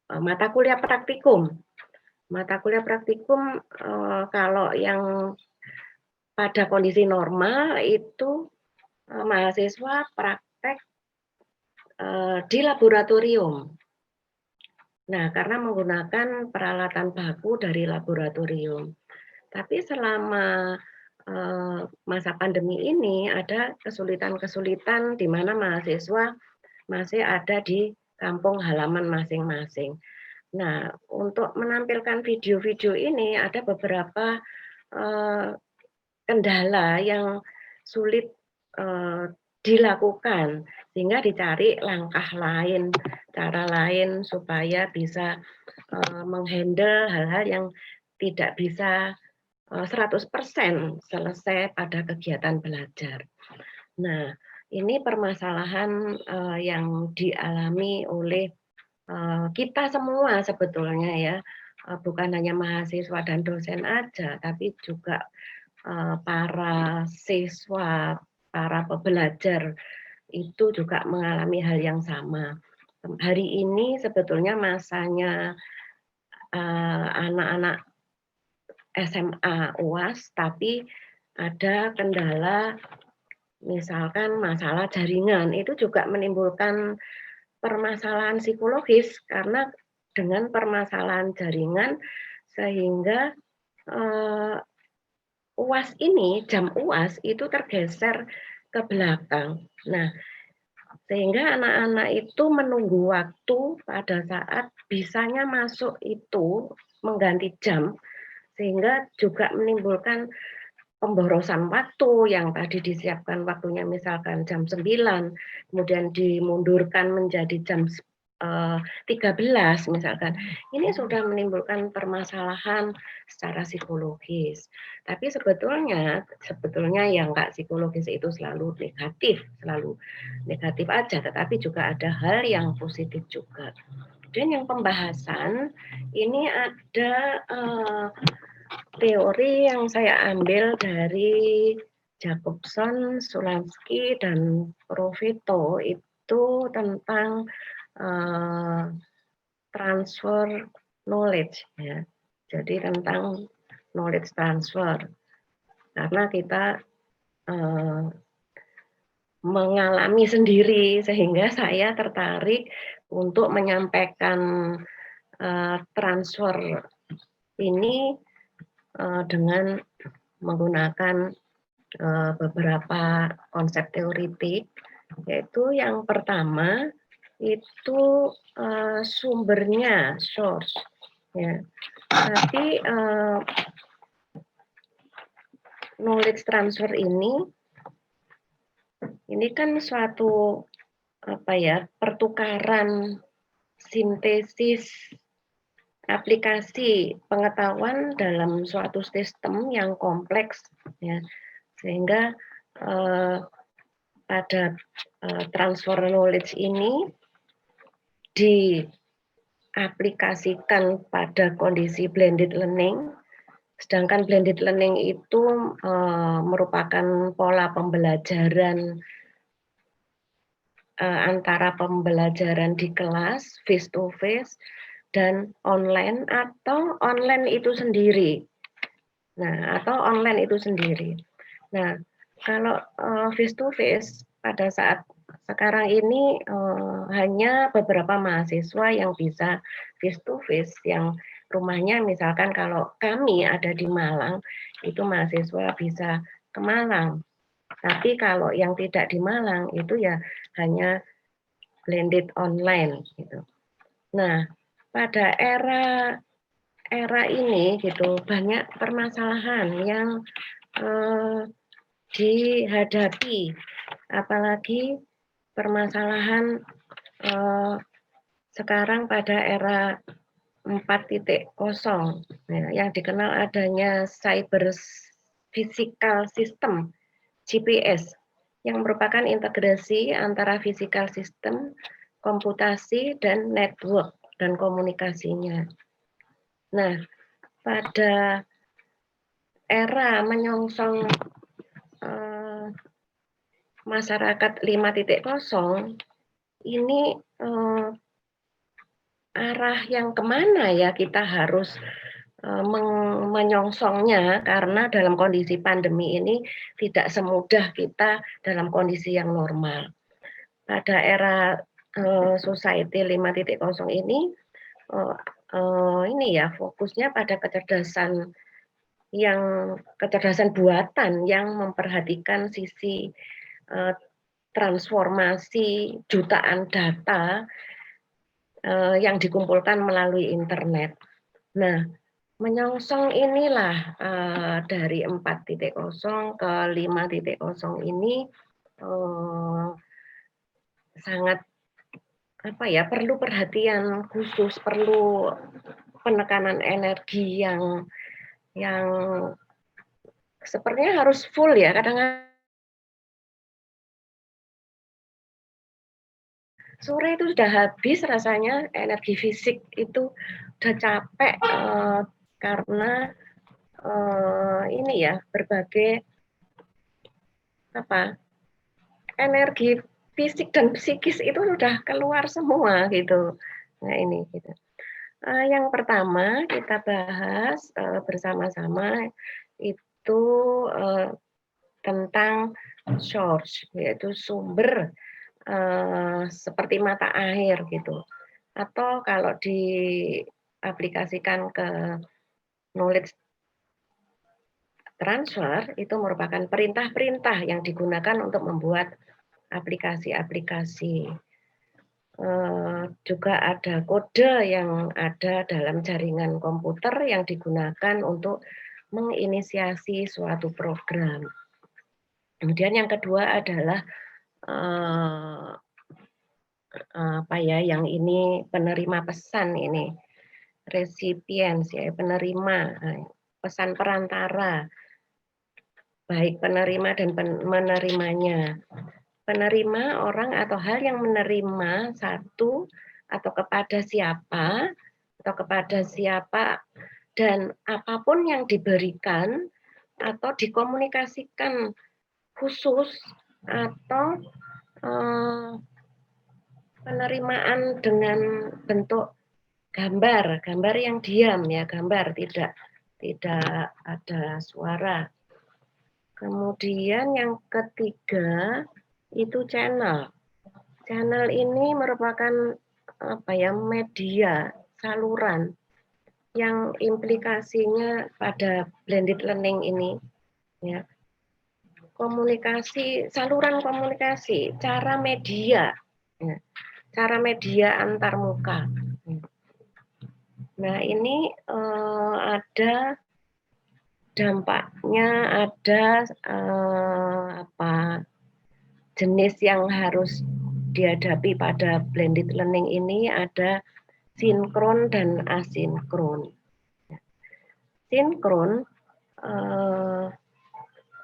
S5: mata kuliah praktikum. Mata kuliah praktikum kalau yang pada kondisi normal itu mahasiswa praktek di laboratorium. Nah, karena menggunakan peralatan baku dari laboratorium. Tapi selama masa pandemi ini ada kesulitan-kesulitan di mana mahasiswa masih ada di kampung halaman masing-masing. Nah, untuk menampilkan video-video ini ada beberapa kendala yang sulit dilakukan, sehingga dicari langkah lain, cara lain supaya bisa menghandle hal-hal yang tidak bisa 100% selesai pada kegiatan belajar. Nah, ini permasalahan yang dialami oleh kita semua sebetulnya ya, bukan hanya mahasiswa dan dosen aja, tapi juga para siswa, para pembelajar itu juga mengalami hal yang sama. Hari ini sebetulnya masanya anak-anak SMA UAS, tapi ada kendala misalkan masalah jaringan, itu juga menimbulkan permasalahan psikologis karena dengan permasalahan jaringan sehingga UAS ini, jam UAS itu tergeser ke belakang. Nah, sehingga anak-anak itu menunggu waktu pada saat bisanya masuk itu mengganti jam, sehingga juga menimbulkan pemborosan waktu yang tadi disiapkan waktunya misalkan jam 9, kemudian dimundurkan menjadi jam 13 misalkan. Ini sudah menimbulkan permasalahan secara psikologis. Tapi sebetulnya yang enggak psikologis itu selalu negatif aja, tetapi juga ada hal yang positif juga. Dan yang pembahasan ini ada teori yang saya ambil dari Jacobson, Sulansky, dan Profito itu tentang transfer knowledge ya. Jadi tentang knowledge transfer. Karena kita mengalami sendiri sehingga saya tertarik untuk menyampaikan transfer ini dengan menggunakan beberapa konsep teoritik, yaitu yang pertama itu sumbernya source ya. Tapi knowledge transfer ini kan suatu pertukaran sintesis aplikasi pengetahuan dalam suatu sistem yang kompleks ya, sehingga pada transfer knowledge ini diaplikasikan pada kondisi blended learning, sedangkan blended learning itu merupakan pola pembelajaran antara pembelajaran di kelas face to face dan online atau online itu sendiri. Nah, kalau face to face pada saat sekarang ini hanya beberapa mahasiswa yang bisa face to face, yang rumahnya misalkan kalau kami ada di Malang, itu mahasiswa bisa ke Malang. Tapi kalau yang tidak di Malang itu ya hanya blended online gitu. Nah, pada era ini gitu banyak permasalahan yang dihadapi, apalagi permasalahan sekarang pada era 4.0 yang dikenal adanya cyber physical system GPS yang merupakan integrasi antara physical system, komputasi, dan network dan komunikasinya. Nah, pada era menyongsong masyarakat 5.0 ini arah yang kemana ya kita harus menyongsongnya, karena dalam kondisi pandemi ini tidak semudah kita dalam kondisi yang normal. Pada era Society 5.0 ini ya fokusnya pada kecerdasan buatan yang memperhatikan sisi transformasi jutaan data yang dikumpulkan melalui internet. Nah, menyongsong inilah dari 4.0 ke 5.0 ini sangat perlu perhatian khusus, perlu penekanan energi yang sepertinya harus full ya. Kadang-kadang sore itu sudah habis rasanya, energi fisik itu udah capek karena ini ya berbagai energi fisik dan psikis itu sudah keluar semua gitu. Nah ini gitu. Yang pertama kita bahas bersama-sama itu tentang source, yaitu sumber seperti mata air gitu. Atau kalau diaplikasikan ke knowledge transfer itu merupakan perintah-perintah yang digunakan untuk membuat aplikasi-aplikasi. Juga ada kode yang ada dalam jaringan komputer yang digunakan untuk menginisiasi suatu program. Kemudian yang kedua adalah yang ini penerima pesan ini, recipients ya, penerima, pesan perantara, baik penerima dan menerimanya. Penerima orang atau hal yang menerima satu atau kepada siapa dan apapun yang diberikan atau dikomunikasikan khusus atau penerimaan dengan bentuk gambar yang diam ya, gambar tidak ada suara. Kemudian yang ketiga itu channel. Channel ini merupakan media, saluran yang implikasinya pada blended learning ini ya. Komunikasi, saluran komunikasi, cara media ya. Cara media antar muka. Nah, ini ada dampaknya, ada jenis yang harus dihadapi pada blended learning ini, ada sinkron dan asinkron. Sinkron,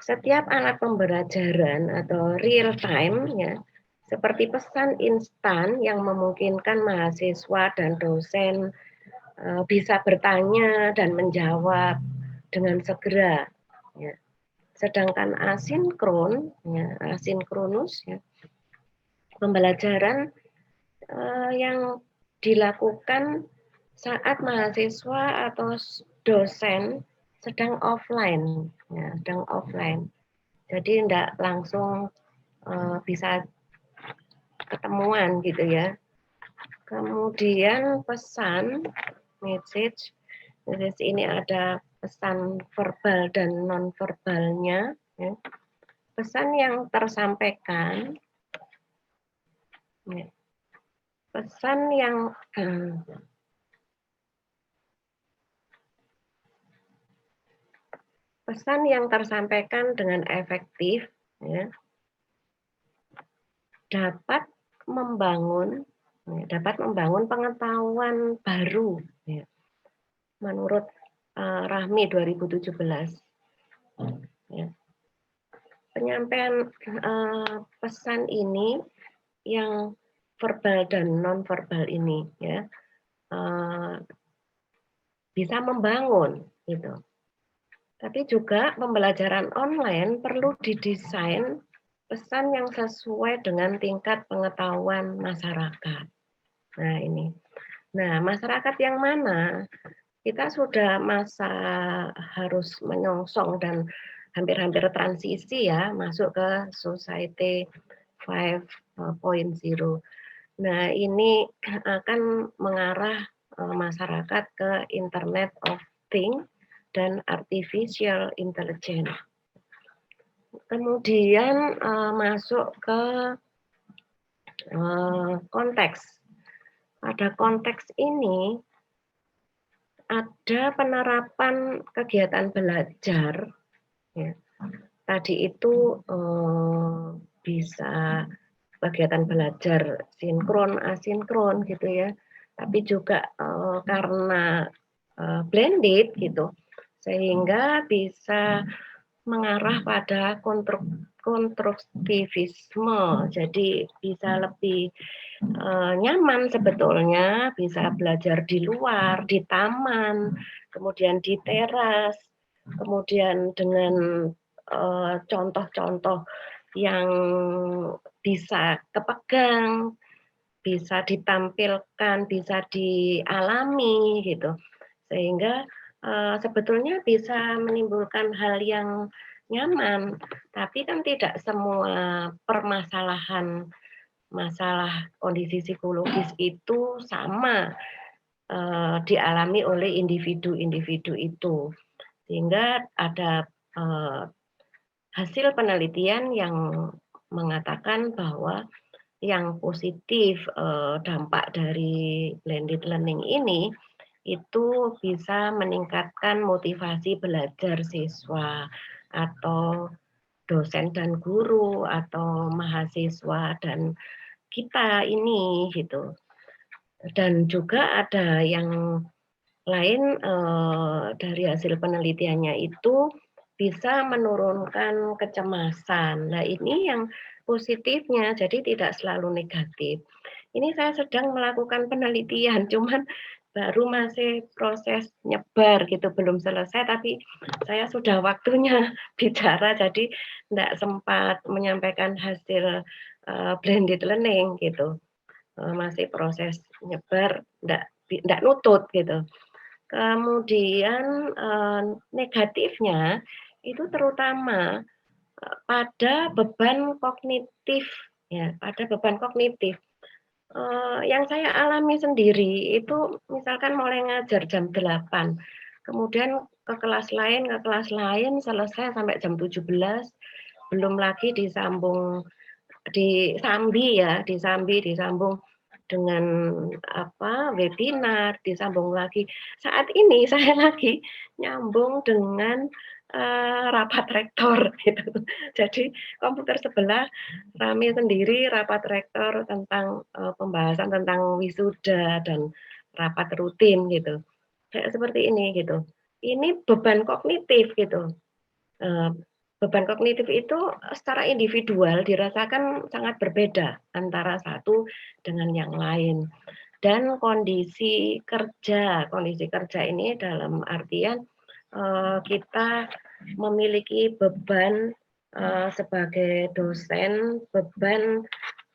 S5: setiap alat pembelajaran atau real time ya, seperti pesan instan yang memungkinkan mahasiswa dan dosen bisa bertanya dan menjawab dengan segera. Ya. Sedangkan asinkron, ya, asinkronus, ya, pembelajaran yang dilakukan saat mahasiswa atau dosen sedang offline, ya, sedang offline. Jadi tidak langsung bisa ketemuan gitu ya. Kemudian pesan, message ini ada pesan verbal dan non-verbalnya. Ya. Pesan yang tersampaikan, ya. Pesan yang tersampaikan dengan efektif, ya, dapat membangun pengetahuan baru, ya. Menurut Rahmi 2017. Ya. Penyampaian pesan ini yang verbal dan non-verbal ini ya bisa membangun gitu. Tapi juga pembelajaran online perlu didesain pesan yang sesuai dengan tingkat pengetahuan masyarakat. Nah, ini. Nah, masyarakat yang mana? kita sudah masa harus menyongsong dan hampir-hampir transisi ya, masuk ke Society 5.0. Nah, ini akan mengarah masyarakat ke Internet of Things dan Artificial Intelligence. Kemudian masuk ke konteks. Pada konteks ini ada penerapan kegiatan belajar. Ya. Tadi itu bisa kegiatan belajar sinkron, asinkron gitu ya. Tapi juga karena blended gitu, sehingga bisa mengarah pada konstruktivisme. Jadi bisa lebih nyaman sebetulnya, bisa belajar di luar, di taman, kemudian di teras, kemudian dengan contoh-contoh yang bisa kepegang, bisa ditampilkan, bisa dialami gitu. Sehingga sebetulnya bisa menimbulkan hal yang nyaman, tapi kan tidak semua permasalahan masalah kondisi psikologis itu sama dialami oleh individu-individu itu. Sehingga ada hasil penelitian yang mengatakan bahwa yang positif dampak dari blended learning ini itu bisa meningkatkan motivasi belajar siswa atau dosen dan guru atau mahasiswa dan kita ini gitu. Dan juga ada yang lain dari hasil penelitiannya itu bisa menurunkan kecemasan. Nah, ini yang positifnya, jadi tidak selalu negatif. Ini saya sedang melakukan penelitian, cuman baru masih proses nyebar gitu, belum selesai, tapi saya sudah waktunya bicara, jadi tidak sempat menyampaikan hasil blended learning gitu. Masih proses nyebar, tidak nutut gitu. Kemudian negatifnya itu terutama pada beban kognitif, ya, pada beban kognitif. Yang saya alami sendiri itu misalkan mulai ngajar jam 8, kemudian ke kelas lain selesai sampai jam 17, belum lagi disambung disambung dengan webinar, disambung lagi. Saat ini saya lagi nyambung dengan rapat rektor gitu. Jadi komputer sebelah rame sendiri rapat rektor tentang pembahasan tentang wisuda dan rapat rutin gitu. Kayak seperti ini gitu. Ini beban kognitif gitu. Beban kognitif itu secara individual dirasakan sangat berbeda antara satu dengan yang lain. Dan kondisi kerja ini dalam artian kita memiliki beban sebagai dosen, beban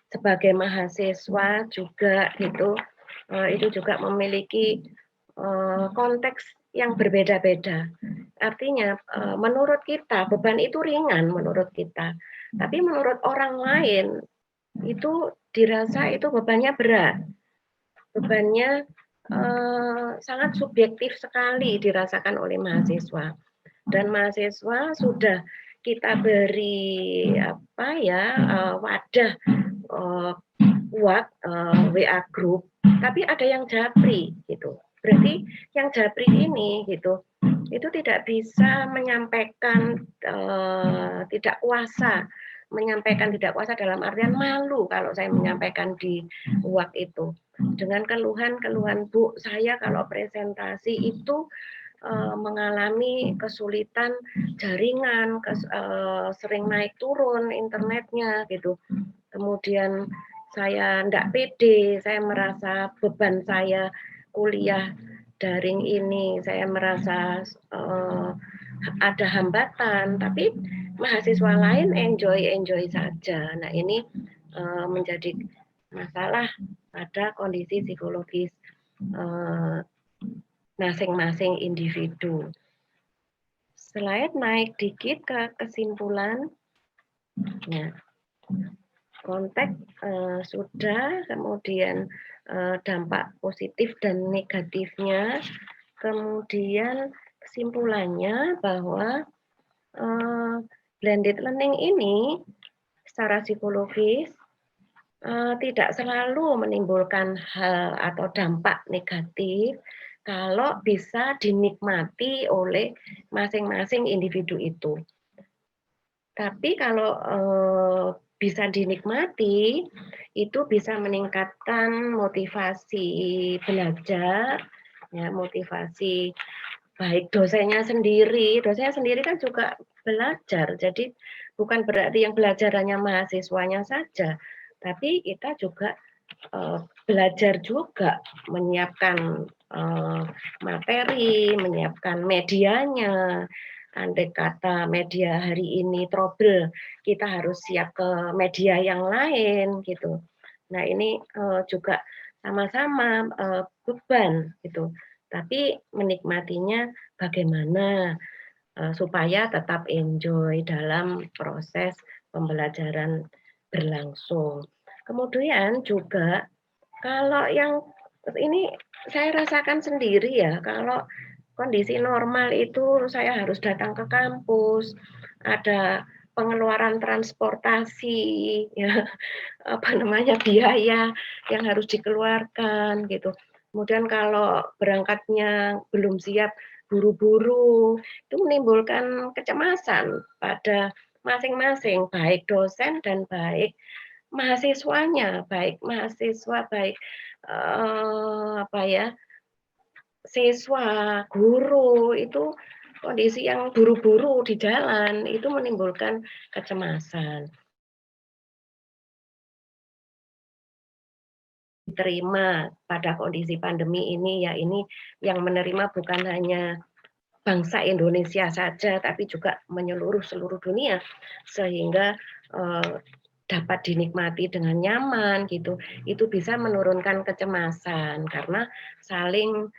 S5: sebagai mahasiswa juga gitu. Itu juga memiliki konteks yang berbeda-beda. Artinya menurut kita beban itu ringan menurut kita, tapi menurut orang lain itu dirasa itu bebannya berat. Bebannya sangat subjektif sekali dirasakan oleh mahasiswa. Dan mahasiswa sudah kita beri wadah WA group, tapi ada yang japri gitu. Berarti yang japri ini gitu itu tidak bisa menyampaikan tidak kuasa dalam artian malu kalau saya menyampaikan di WA itu dengan keluhan Bu, saya kalau presentasi itu mengalami kesulitan jaringan, sering naik turun internetnya gitu. Kemudian saya tidak pede, saya merasa beban saya kuliah daring ini, saya merasa ada hambatan, tapi mahasiswa lain enjoy saja. Nah, ini menjadi masalah pada kondisi psikologis masing-masing individu. Slide naik dikit ke kesimpulan. Nah, konteks sudah, kemudian dampak positif dan negatifnya, kemudian kesimpulannya bahwa blended learning ini secara psikologis tidak selalu menimbulkan hal atau dampak negatif kalau bisa dinikmati oleh masing-masing individu itu. Tapi kalau bisa dinikmati, itu bisa meningkatkan motivasi belajar, ya, motivasi baik dosennya sendiri kan juga belajar. Jadi bukan berarti yang belajar hanya mahasiswanya saja, tapi kita juga belajar juga menyiapkan materi, menyiapkan medianya. Andai kata media hari ini trouble, kita harus siap ke media yang lain gitu. Nah ini juga sama-sama beban gitu. Tapi menikmatinya bagaimana supaya tetap enjoy dalam proses pembelajaran berlangsung. Kemudian juga kalau yang ini saya rasakan sendiri ya, kalau kondisi normal itu saya harus datang ke kampus, ada pengeluaran transportasi, ya, apa namanya, biaya yang harus dikeluarkan gitu. Kemudian kalau berangkatnya belum siap, buru-buru, itu menimbulkan kecemasan pada masing-masing, baik dosen dan baik mahasiswanya, baik mahasiswa, baik apa ya, siswa, guru, itu kondisi yang buru-buru di jalan itu menimbulkan kecemasan. Diterima pada kondisi pandemi ini, ya ini yang menerima bukan hanya bangsa Indonesia saja, tapi juga menyeluruh seluruh dunia, sehingga dapat dinikmati dengan nyaman gitu. Itu bisa menurunkan kecemasan karena saling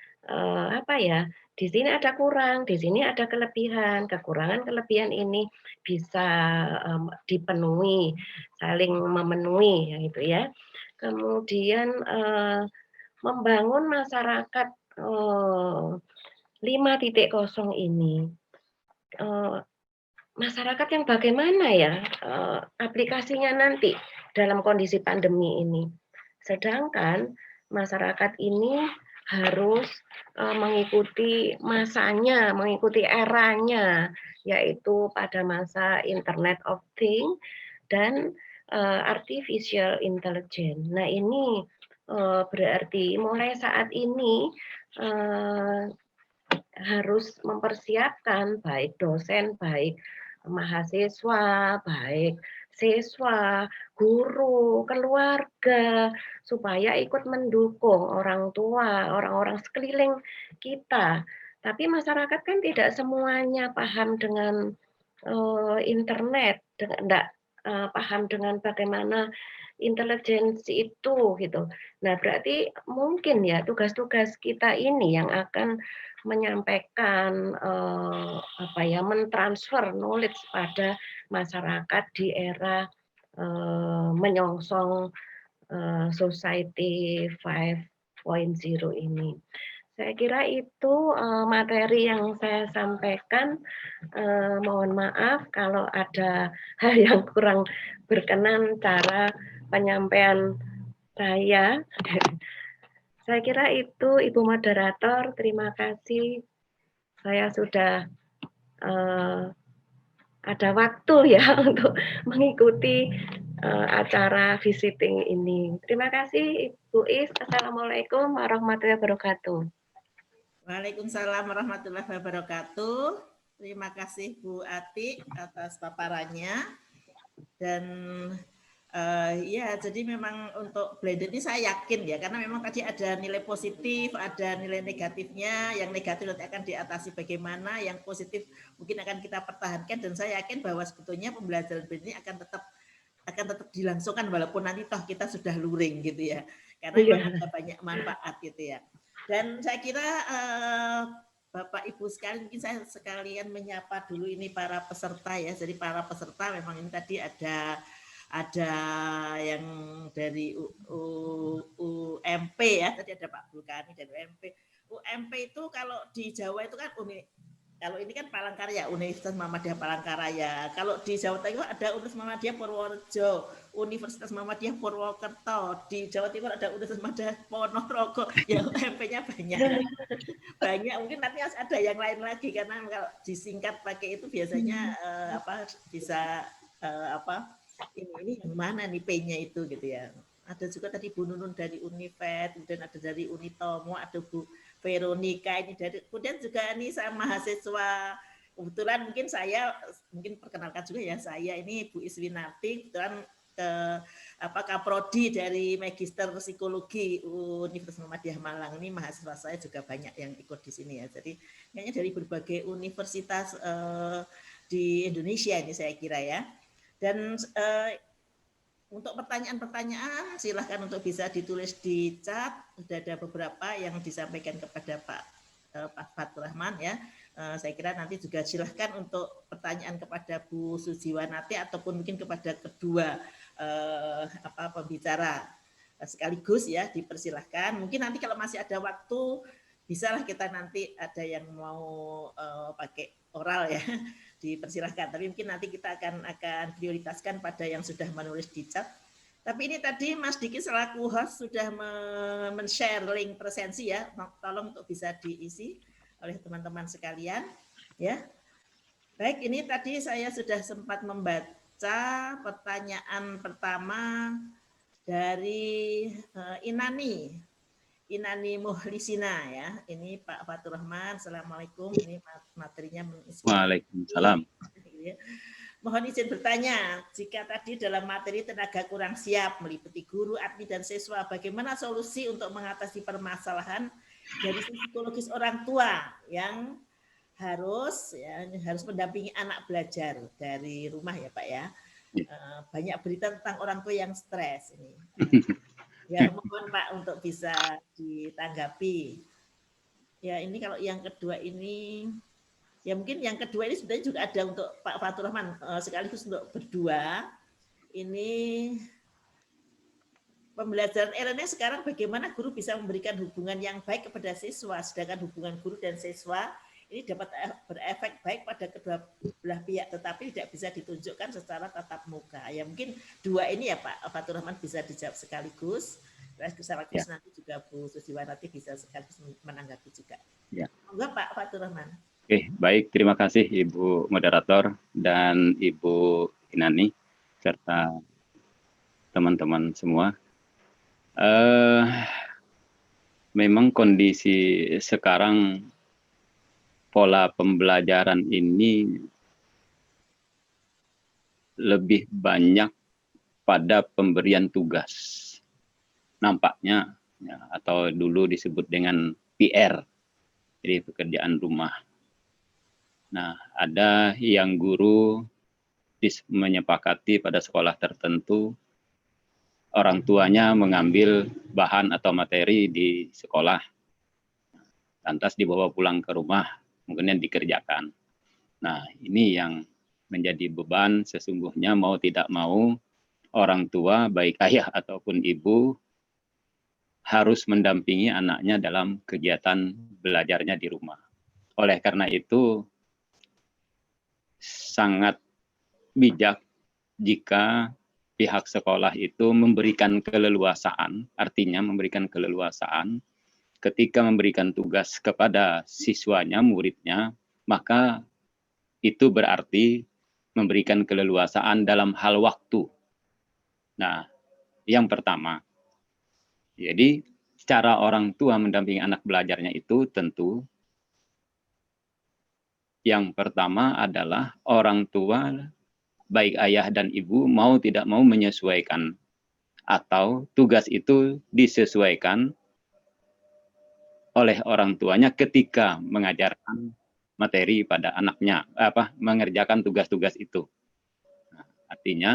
S5: apa ya, di sini ada kurang, di sini ada kelebihan, kekurangan-kelebihan ini bisa dipenuhi, saling memenuhi, ya itu ya. Kemudian membangun masyarakat 5.0 ini, masyarakat yang bagaimana ya aplikasinya nanti dalam kondisi pandemi ini. Sedangkan masyarakat ini harus mengikuti masanya, mengikuti eranya, yaitu pada masa Internet of Things dan Artificial Intelligence. Nah ini berarti mulai saat ini harus mempersiapkan baik dosen, baik mahasiswa, baik siswa, guru, keluarga, supaya ikut mendukung orang tua, orang-orang sekeliling kita. Tapi masyarakat kan tidak semuanya paham dengan internet, tidak paham dengan bagaimana intelijensi itu gitu. Nah, berarti mungkin ya tugas-tugas kita ini yang akan menyampaikan apa ya, mentransfer knowledge pada masyarakat di era menyongsong society 5.0 ini. Saya kira itu materi yang saya sampaikan. Mohon maaf kalau ada hal yang kurang berkenan cara penyampaian saya. Saya kira itu, Ibu Moderator. Terima kasih. Saya sudah ada waktu ya untuk mengikuti acara visiting ini. Terima kasih, Ibu Is. Assalamualaikum warahmatullahi wabarakatuh.
S1: Waalaikumsalam warahmatullahi wabarakatuh. Terima kasih Bu Ati atas paparannya. Dan ya, jadi memang untuk blended ini saya yakin ya, karena memang tadi ada nilai positif, ada nilai negatifnya. Yang negatif nanti akan diatasi bagaimana, yang positif mungkin akan kita pertahankan. Dan saya yakin bahwa sebetulnya pembelajaran blended ini akan tetap dilangsungkan walaupun nanti toh kita sudah luring gitu ya, karena memang ada banyak manfaat gitu ya. Dan saya kira Bapak Ibu sekalian, mungkin saya sekalian menyapa dulu ini para peserta ya. Jadi para peserta memang ini tadi ada yang dari UMP ya, tadi ada Pak Bulkani dari UMP. UMP itu kalau di Jawa itu kan kalau ini kan Palangkaraya, Universitas Muhammadiyah Palangkaraya. Kalau di Jawa Tengah ada Universitas Muhammadiyah Purworejo, Universitas Muhammadiyah Purwokerto. Di Jawa Timur ada Universitas Muhammadiyah Ponorogo. Ya UMP-nya banyak. Banyak, mungkin nanti ada yang lain lagi karena kalau disingkat pakai itu biasanya bisa ini yang mana nih P-nya itu gitu ya. Ada juga tadi Bu Nunun dari Univet, kemudian ada dari Unitomo, ada Bu Veronica ini dari, kemudian juga ini saya mahasiswa, kebetulan mungkin perkenalkan juga ya, saya ini Bu Iswinarti, kebetulan Kaprodi dari Magister Psikologi Universitas Muhammadiyah Malang. Ini mahasiswa saya juga banyak yang ikut di sini ya. Jadi kayaknya dari berbagai universitas di Indonesia ini saya kira ya. Dan untuk pertanyaan-pertanyaan silahkan untuk bisa ditulis di chat. Sudah ada beberapa yang disampaikan kepada Pak Fatur Rahman ya. Saya kira nanti juga silahkan untuk pertanyaan kepada Bu Sujiwanati ataupun mungkin kepada kedua pembicara sekaligus ya, dipersilahkan. Mungkin nanti kalau masih ada waktu bisalah kita nanti ada yang mau pakai oral ya, dipersilahkan. Tapi mungkin nanti kita akan prioritaskan pada yang sudah menulis di chat. Tapi ini tadi Mas Diki selaku host sudah men-share link presensi ya, tolong untuk bisa diisi oleh teman-teman sekalian ya. Baik, ini tadi saya sudah sempat membaca pertanyaan pertama dari Inani Muhlisina ya. Ini Pak Fatur Rahman, Assalamualaikum. Ini materinya
S4: Waalaikumsalam.
S1: Mohon izin bertanya, jika tadi dalam materi tenaga kurang siap meliputi guru, admin dan siswa, bagaimana solusi untuk mengatasi permasalahan dari psikologis orang tua yang harus mendampingi anak belajar dari rumah ya Pak ya. Banyak berita tentang orang tua yang stres ini. Ya mohon Pak untuk bisa ditanggapi. Ya ini kalau yang kedua ini, ya mungkin yang kedua ini sebenarnya juga ada untuk Pak Fatur Rahman sekaligus untuk berdua. Ini pembelajaran RNA sekarang bagaimana guru bisa memberikan hubungan yang baik kepada siswa, sedangkan hubungan guru dan siswa ini dapat berefek baik pada kedua belah pihak, tetapi tidak bisa ditunjukkan secara tatap muka. Ya mungkin dua ini ya Pak Fatur Rahman bisa dijawab sekaligus. Sekaligus nanti juga Bu Sujiwanati bisa sekaligus menanggapi juga. Ya. Enggak Pak Fatur Rahman.
S4: Oke, baik. Terima kasih Ibu Moderator dan Ibu Inani serta teman-teman semua. Memang kondisi sekarang pola pembelajaran ini lebih banyak pada pemberian tugas. Nampaknya ya, atau dulu disebut dengan PR, jadi pekerjaan rumah. Nah, ada yang guru menyepakati pada sekolah tertentu orang tuanya mengambil bahan atau materi di sekolah, lantas dibawa pulang ke rumah, kemudian dikerjakan. Nah, ini yang menjadi beban sesungguhnya mau tidak mau orang tua, baik ayah ataupun ibu, harus mendampingi anaknya dalam kegiatan belajarnya di rumah. Oleh karena itu, sangat bijak jika pihak sekolah itu memberikan keleluasaan, artinya memberikan keleluasaan ketika memberikan tugas kepada siswanya, muridnya, maka itu berarti memberikan keleluasaan dalam hal waktu. Nah, yang pertama, jadi cara orang tua mendampingi anak belajarnya itu tentu yang pertama adalah orang tua, baik ayah dan ibu, mau tidak mau menyesuaikan atau tugas itu disesuaikan oleh orang tuanya ketika mengajarkan materi pada anaknya, mengerjakan tugas-tugas itu. Nah, artinya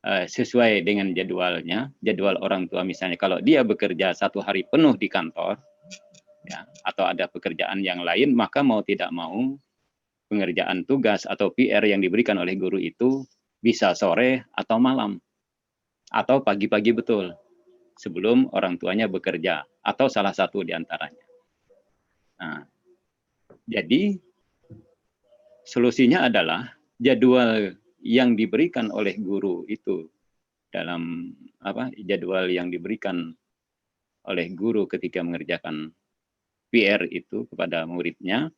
S4: sesuai dengan jadwalnya, jadwal orang tua misalnya kalau dia bekerja 1 hari penuh di kantor, ya, atau ada pekerjaan yang lain, maka mau tidak mau pengerjaan tugas atau PR yang diberikan oleh guru itu bisa sore atau malam, atau pagi-pagi betul, sebelum orang tuanya bekerja, atau salah satu di antaranya. Nah, jadi solusinya adalah jadwal yang diberikan oleh guru itu dalam jadwal yang diberikan oleh guru ketika mengerjakan PR itu kepada muridnya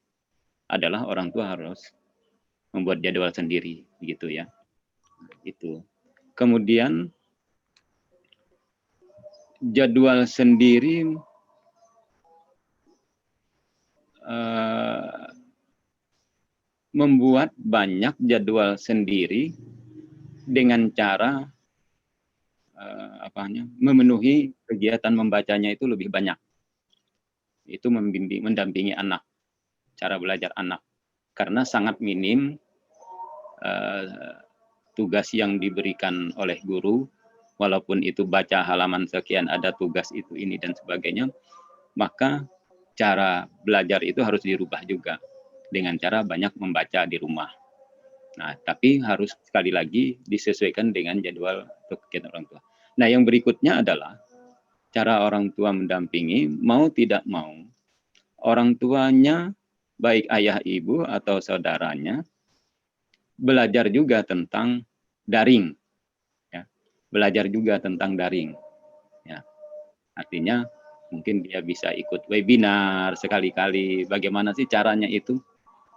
S4: adalah orang tua harus membuat jadwal sendiri, gitu ya. Itu. Kemudian jadwal sendiri membuat banyak jadwal sendiri dengan cara memenuhi kegiatan membacanya itu lebih banyak. Itu mendampingi anak, cara belajar anak, karena sangat minim tugas yang diberikan oleh guru, walaupun itu baca halaman sekian, ada tugas itu ini dan sebagainya, maka cara belajar itu harus dirubah juga dengan cara banyak membaca di rumah. Nah, tapi harus sekali lagi disesuaikan dengan jadwal kegiatan orang tua. Nah, yang berikutnya adalah cara orang tua mendampingi, mau tidak mau, orang tuanya, baik ayah ibu atau saudaranya, belajar juga tentang daring. Ya. Belajar juga tentang daring. Ya. Artinya, mungkin dia bisa ikut webinar sekali-kali, bagaimana sih caranya itu?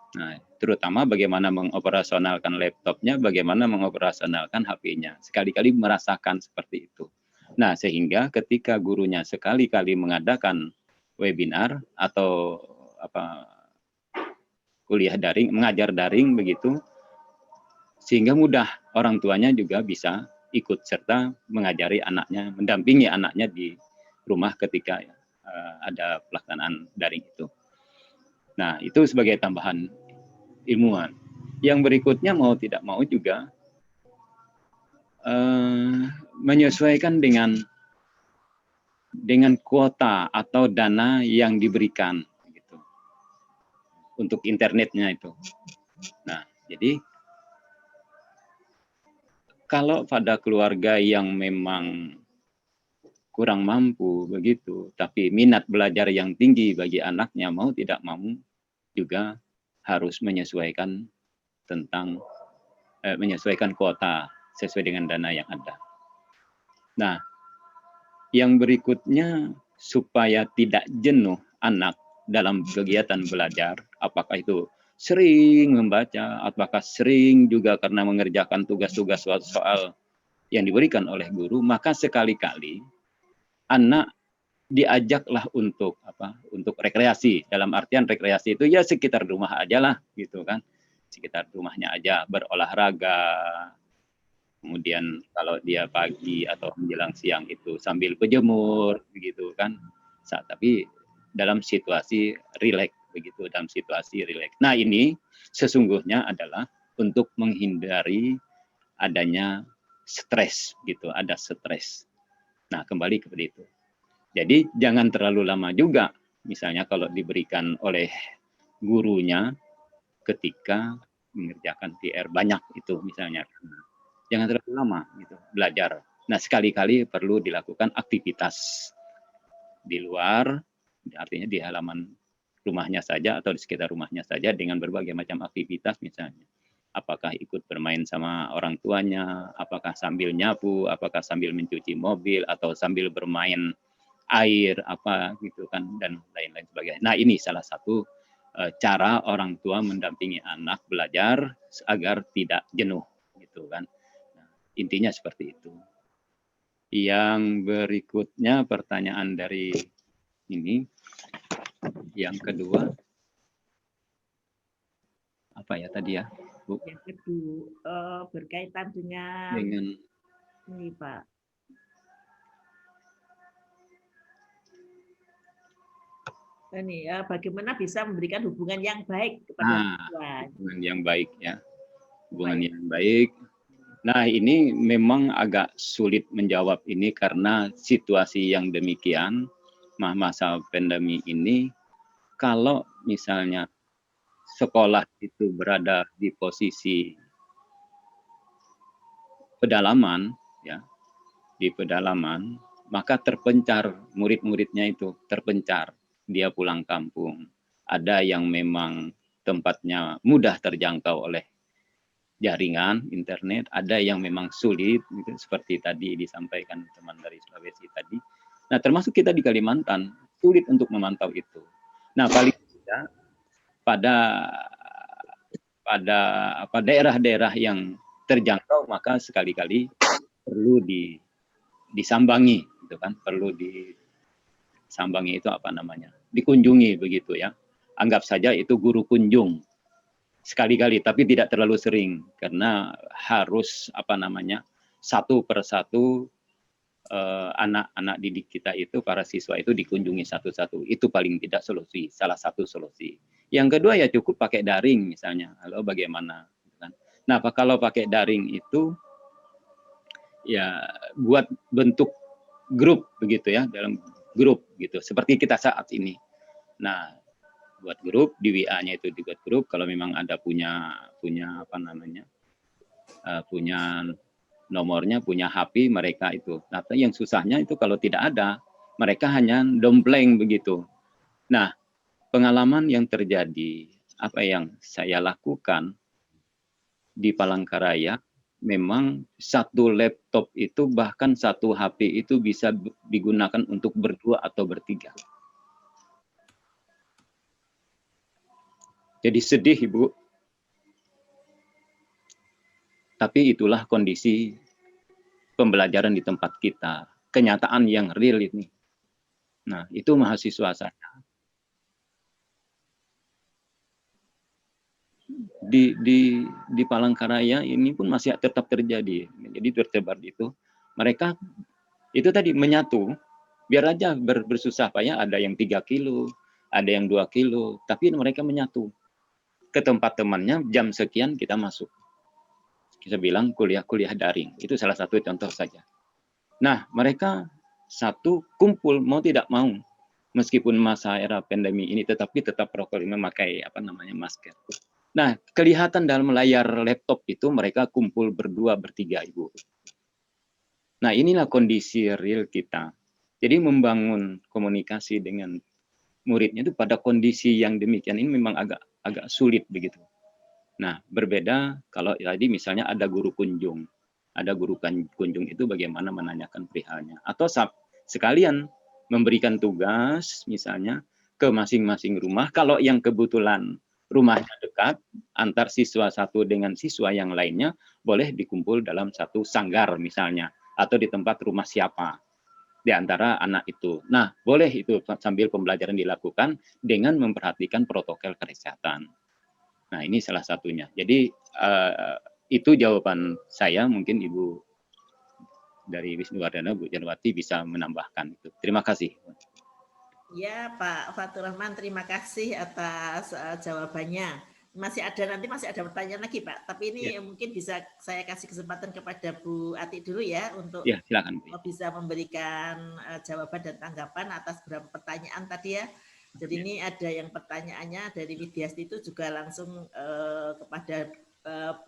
S4: Nah, terutama bagaimana mengoperasionalkan laptopnya, bagaimana mengoperasionalkan HP-nya. Sekali-kali merasakan seperti itu. Nah, sehingga ketika gurunya sekali-kali mengadakan webinar atau kuliah daring, mengajar daring begitu, sehingga mudah orang tuanya juga bisa ikut serta mengajari anaknya, mendampingi anaknya di rumah ketika ada pelaksanaan daring itu. Nah, itu sebagai tambahan ilmuwan. Yang berikutnya mau tidak mau juga menyesuaikan dengan kuota atau dana yang diberikan gitu, untuk internetnya itu. Nah, jadi kalau pada keluarga yang memang kurang mampu begitu, tapi minat belajar yang tinggi bagi anaknya, mau tidak mau juga harus menyesuaikan menyesuaikan kuota sesuai dengan dana yang ada. Nah, yang berikutnya supaya tidak jenuh anak dalam kegiatan belajar, apakah itu sering membaca, apakah sering juga karena mengerjakan tugas-tugas soal yang diberikan oleh guru, maka sekali-kali anak diajaklah untuk rekreasi. Dalam artian rekreasi itu ya sekitar rumah aja lah, gitu kan. Sekitar rumahnya aja, berolahraga. Kemudian kalau dia pagi atau menjelang siang itu sambil berjemur, begitu kan. Tapi dalam situasi rileks, begitu, dalam situasi rileks. Nah, ini sesungguhnya adalah untuk menghindari adanya stres, gitu, ada stres. Nah, kembali kepada itu. Jadi jangan terlalu lama juga, misalnya kalau diberikan oleh gurunya ketika mengerjakan PR banyak itu misalnya. Jangan terlalu lama gitu belajar. Nah, sekali-kali perlu dilakukan aktivitas di luar, artinya di halaman rumahnya saja atau di sekitar rumahnya saja dengan berbagai macam aktivitas misalnya. Apakah ikut bermain sama orang tuanya, apakah sambil nyapu, apakah sambil mencuci mobil, atau sambil bermain air, gitu kan, dan lain-lain sebagainya. Nah, ini salah satu cara orang tua mendampingi anak belajar agar tidak jenuh, gitu kan. Nah, intinya seperti itu. Yang berikutnya pertanyaan dari ini, yang kedua, apa ya tadi ya, Bu?
S1: Yang kedua berkaitan dengan ini, Pak. Ini bagaimana bisa memberikan hubungan yang baik kepada Tuhan.
S4: Hubungan yang baik ya, hubungan yang baik. Nah, ini memang agak sulit menjawab ini karena situasi yang demikian, masa pandemi ini kalau misalnya sekolah itu berada di posisi pedalaman, ya, di pedalaman, maka terpencar murid-muridnya itu terpencar. Dia pulang kampung. Ada yang memang tempatnya mudah terjangkau oleh jaringan internet, ada yang memang sulit, gitu, seperti tadi disampaikan teman dari Sulawesi tadi. Nah, termasuk kita di Kalimantan, sulit untuk memantau itu. Nah, paling tidak pada daerah-daerah yang terjangkau, maka sekali-kali perlu disambangi, gitu kan? Perlu disambangi itu apa namanya? Dikunjungi begitu ya. Anggap saja itu guru kunjung sekali-kali, tapi tidak terlalu sering karena harus apa namanya? Satu persatu anak-anak didik kita itu, para siswa itu dikunjungi satu-satu. Itu paling tidak solusi, salah satu solusi. Yang kedua ya cukup pakai daring misalnya. Halo bagaimana? Nah, kalau pakai daring itu ya buat bentuk grup begitu ya, dalam grup gitu. Seperti kita saat ini. Nah, buat grup di WA-nya itu dibuat grup. Kalau memang ada punya apa namanya? Punya nomornya, punya HP mereka itu. Tapi yang susahnya itu kalau tidak ada, mereka hanya dompleng begitu. Nah, pengalaman yang terjadi, apa yang saya lakukan di Palangkaraya, memang satu laptop itu bahkan satu HP itu bisa digunakan untuk berdua atau bertiga. Jadi sedih, Ibu. Tapi itulah kondisi pembelajaran di tempat kita. Kenyataan yang real ini. Nah, itu mahasiswa saya. Di Palangkaraya ini pun masih tetap terjadi. Jadi tersebar itu. Mereka itu tadi menyatu. Biar aja bersusah payah, ada yang 3 kilo, ada yang 2 kilo. Tapi mereka menyatu. Ke tempat temannya, jam sekian kita masuk. Kita bilang kuliah daring. Itu salah satu contoh saja. Nah, mereka satu kumpul mau tidak mau, meskipun masa era pandemi ini, tetapi tetap prokes memakai apa namanya masker. Nah, kelihatan dalam layar laptop itu mereka kumpul berdua bertiga, Ibu. Nah, inilah kondisi real kita. Jadi membangun komunikasi dengan muridnya itu pada kondisi yang demikian ini memang agak sulit begitu. Nah, berbeda kalau tadi misalnya ada guru kunjung. Ada guru kunjung itu bagaimana menanyakan perihalnya. Atau sekalian memberikan tugas misalnya ke masing-masing rumah. Kalau yang kebetulan rumahnya dekat, antar siswa satu dengan siswa yang lainnya, boleh dikumpul dalam satu sanggar misalnya. Atau di tempat rumah siapa di antara anak itu. Nah, boleh itu sambil pembelajaran dilakukan dengan memperhatikan protokol kesehatan. Nah, ini salah satunya. Jadi, itu jawaban saya. Mungkin Ibu dari Wisnuwardana, Bu Janwati bisa menambahkan itu. Terima kasih.
S1: Ya, Pak Fatur Rahman, terima kasih atas jawabannya. Masih ada pertanyaan lagi, Pak. Tapi ini
S4: Ya.
S1: mungkin bisa saya kasih kesempatan kepada Bu Ati dulu ya untuk
S4: Ya, silakan.
S1: bisa memberikan jawaban dan tanggapan atas beberapa pertanyaan tadi ya. Jadi ini ada yang pertanyaannya dari Widyasti itu juga langsung kepada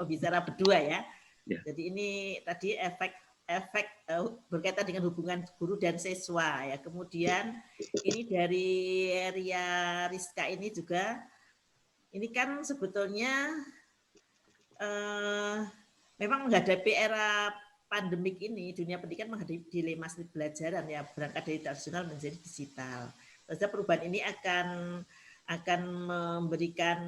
S1: pembicara berdua ya. Jadi ini tadi efek berkaitan dengan hubungan guru dan siswa ya. Kemudian ini dari Ria Rizka ini juga, ini kan sebetulnya memang menghadapi era pandemik ini, dunia pendidikan menghadapi dilema pembelajaran ya, berangkat dari tradisional menjadi digital. Tentu perubahan ini akan memberikan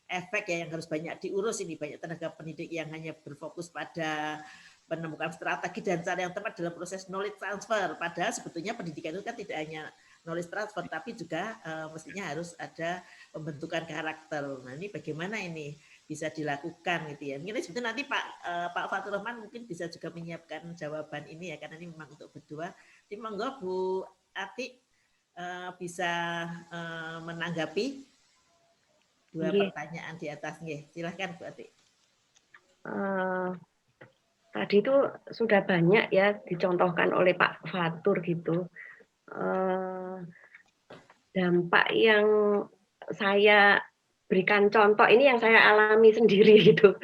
S1: efek ya yang harus banyak diurus ini, banyak tenaga pendidik yang hanya berfokus pada menemukan strategi dan cara yang tepat dalam proses knowledge transfer. Padahal sebetulnya pendidikan itu kan tidak hanya knowledge transfer, tapi juga mestinya harus ada pembentukan karakter. Nah, ini bagaimana ini bisa dilakukan gitu ya. Mungkin sebetulnya nanti Pak Fatur Rahman mungkin bisa juga menyiapkan jawaban ini ya, karena ini memang untuk berdua. Jadi monggo Bu Ati bisa menanggapi dua pertanyaan di atas. Silahkan Bu Ati.
S5: Tadi itu sudah banyak ya dicontohkan oleh Pak Fatur gitu. dampak yang saya berikan contoh, ini yang saya alami sendiri gitu.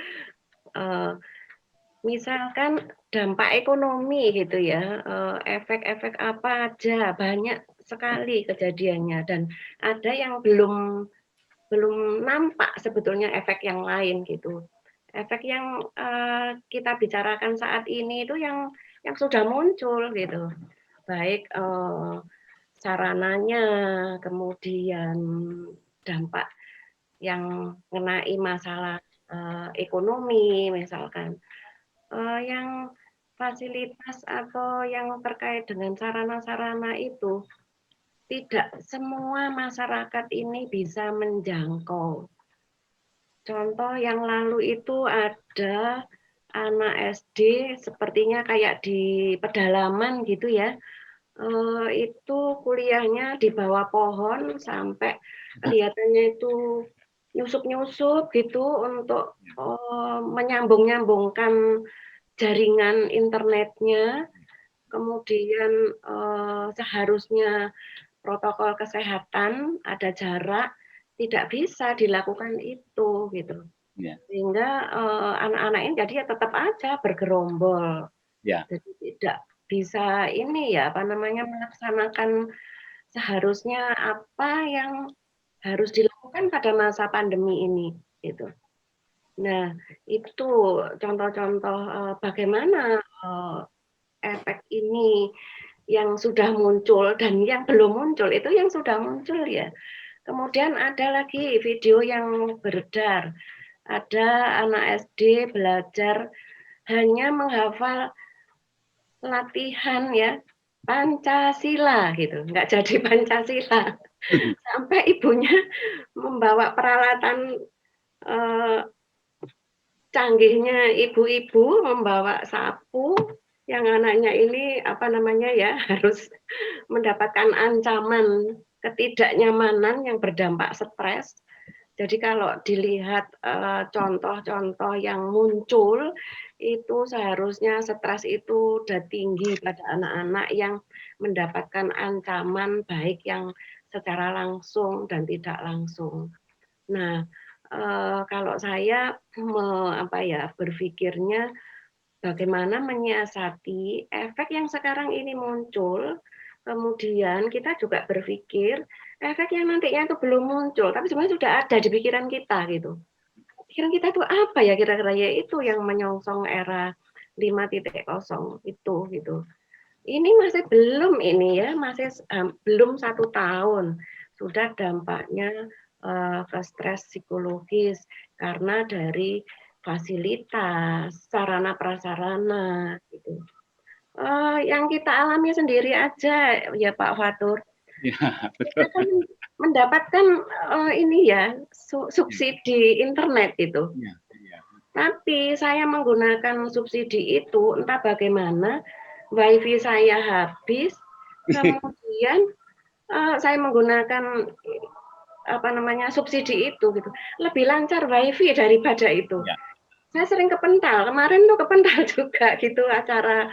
S5: Misalkan dampak ekonomi gitu ya, efek-efek apa aja, banyak sekali kejadiannya, dan ada yang belum nampak sebetulnya efek yang lain gitu. Efek yang kita bicarakan saat ini itu yang sudah muncul gitu, baik sarananya, kemudian dampak yang mengenai masalah ekonomi misalkan, yang fasilitas atau yang terkait dengan sarana-sarana itu tidak semua masyarakat ini bisa menjangkau. Contoh yang lalu itu ada anak SD sepertinya kayak di pedalaman gitu ya, itu kuliahnya di bawah pohon sampai kelihatannya itu nyusup-nyusup gitu untuk menyambung-nyambungkan jaringan internetnya. Kemudian seharusnya protokol kesehatan ada jarak, tidak bisa dilakukan itu gitu.
S4: Ya.
S5: Sehingga anak-anak ini jadi ya tetap aja bergerombol.
S4: Ya.
S5: Jadi tidak bisa ini ya apa namanya melaksanakan seharusnya apa yang harus dilakukan pada masa pandemi ini gitu. Nah, itu contoh-contoh bagaimana efek ini yang sudah muncul dan yang belum muncul, itu yang sudah muncul ya. Kemudian ada lagi video yang beredar, ada anak SD belajar hanya menghafal latihan ya Pancasila gitu, nggak jadi Pancasila. Sampai ibunya membawa peralatan canggihnya ibu-ibu, membawa sapu, yang anaknya ini apa namanya ya harus mendapatkan ancaman ketidaknyamanan yang berdampak stres. Jadi kalau dilihat contoh-contoh yang muncul itu seharusnya stres itu sudah tinggi pada anak-anak yang mendapatkan ancaman baik yang secara langsung dan tidak langsung. Nah, kalau saya berpikirnya bagaimana menyiasati efek yang sekarang ini muncul, kemudian kita juga berpikir efek yang nantinya itu belum muncul, tapi sebenarnya sudah ada di pikiran kita gitu. Pikiran kita itu apa ya kira-kira ya itu yang menyongsong era 5.0 itu gitu. Ini masih belum ini ya, masih belum 1 tahun sudah dampaknya ke stres psikologis karena dari fasilitas, sarana prasarana gitu. Yang kita alami sendiri aja ya Pak Fatur.
S4: Ya, betul.
S5: Kita kan mendapatkan ini ya subsidi internet itu.
S4: Ya, ya.
S5: Tapi saya menggunakan subsidi itu entah bagaimana wifi saya habis, kemudian saya menggunakan apa namanya subsidi itu gitu. Lebih lancar wifi daripada itu.
S4: Ya.
S5: Saya sering kepental, kemarin tuh kepental juga gitu acara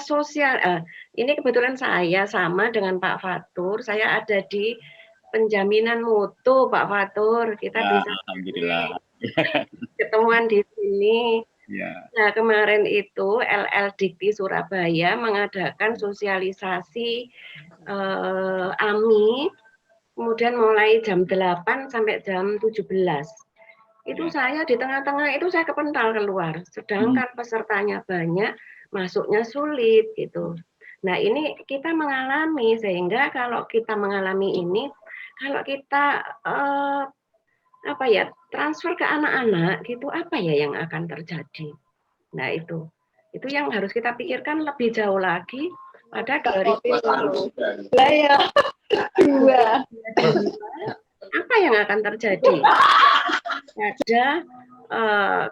S5: sosial. Ini kebetulan saya sama dengan Pak Fatur, saya ada di penjaminan mutu Pak Fatur. Kita
S4: Ya,
S5: bisa
S4: alhamdulillah
S5: ketemuan di sini.
S4: Ya.
S5: Nah, kemarin itu LL Dikti Surabaya mengadakan sosialisasi AMI, kemudian mulai jam 8 sampai jam 17. Itu saya di tengah-tengah itu saya kepental keluar, sedangkan pesertanya banyak, masuknya sulit gitu. Nah, ini kita mengalami, sehingga kalau kita mengalami ini, kalau kita transfer ke anak-anak gitu, apa ya yang akan terjadi? Nah, itu yang harus kita pikirkan lebih jauh lagi pada 2022. Apa yang akan terjadi? Ada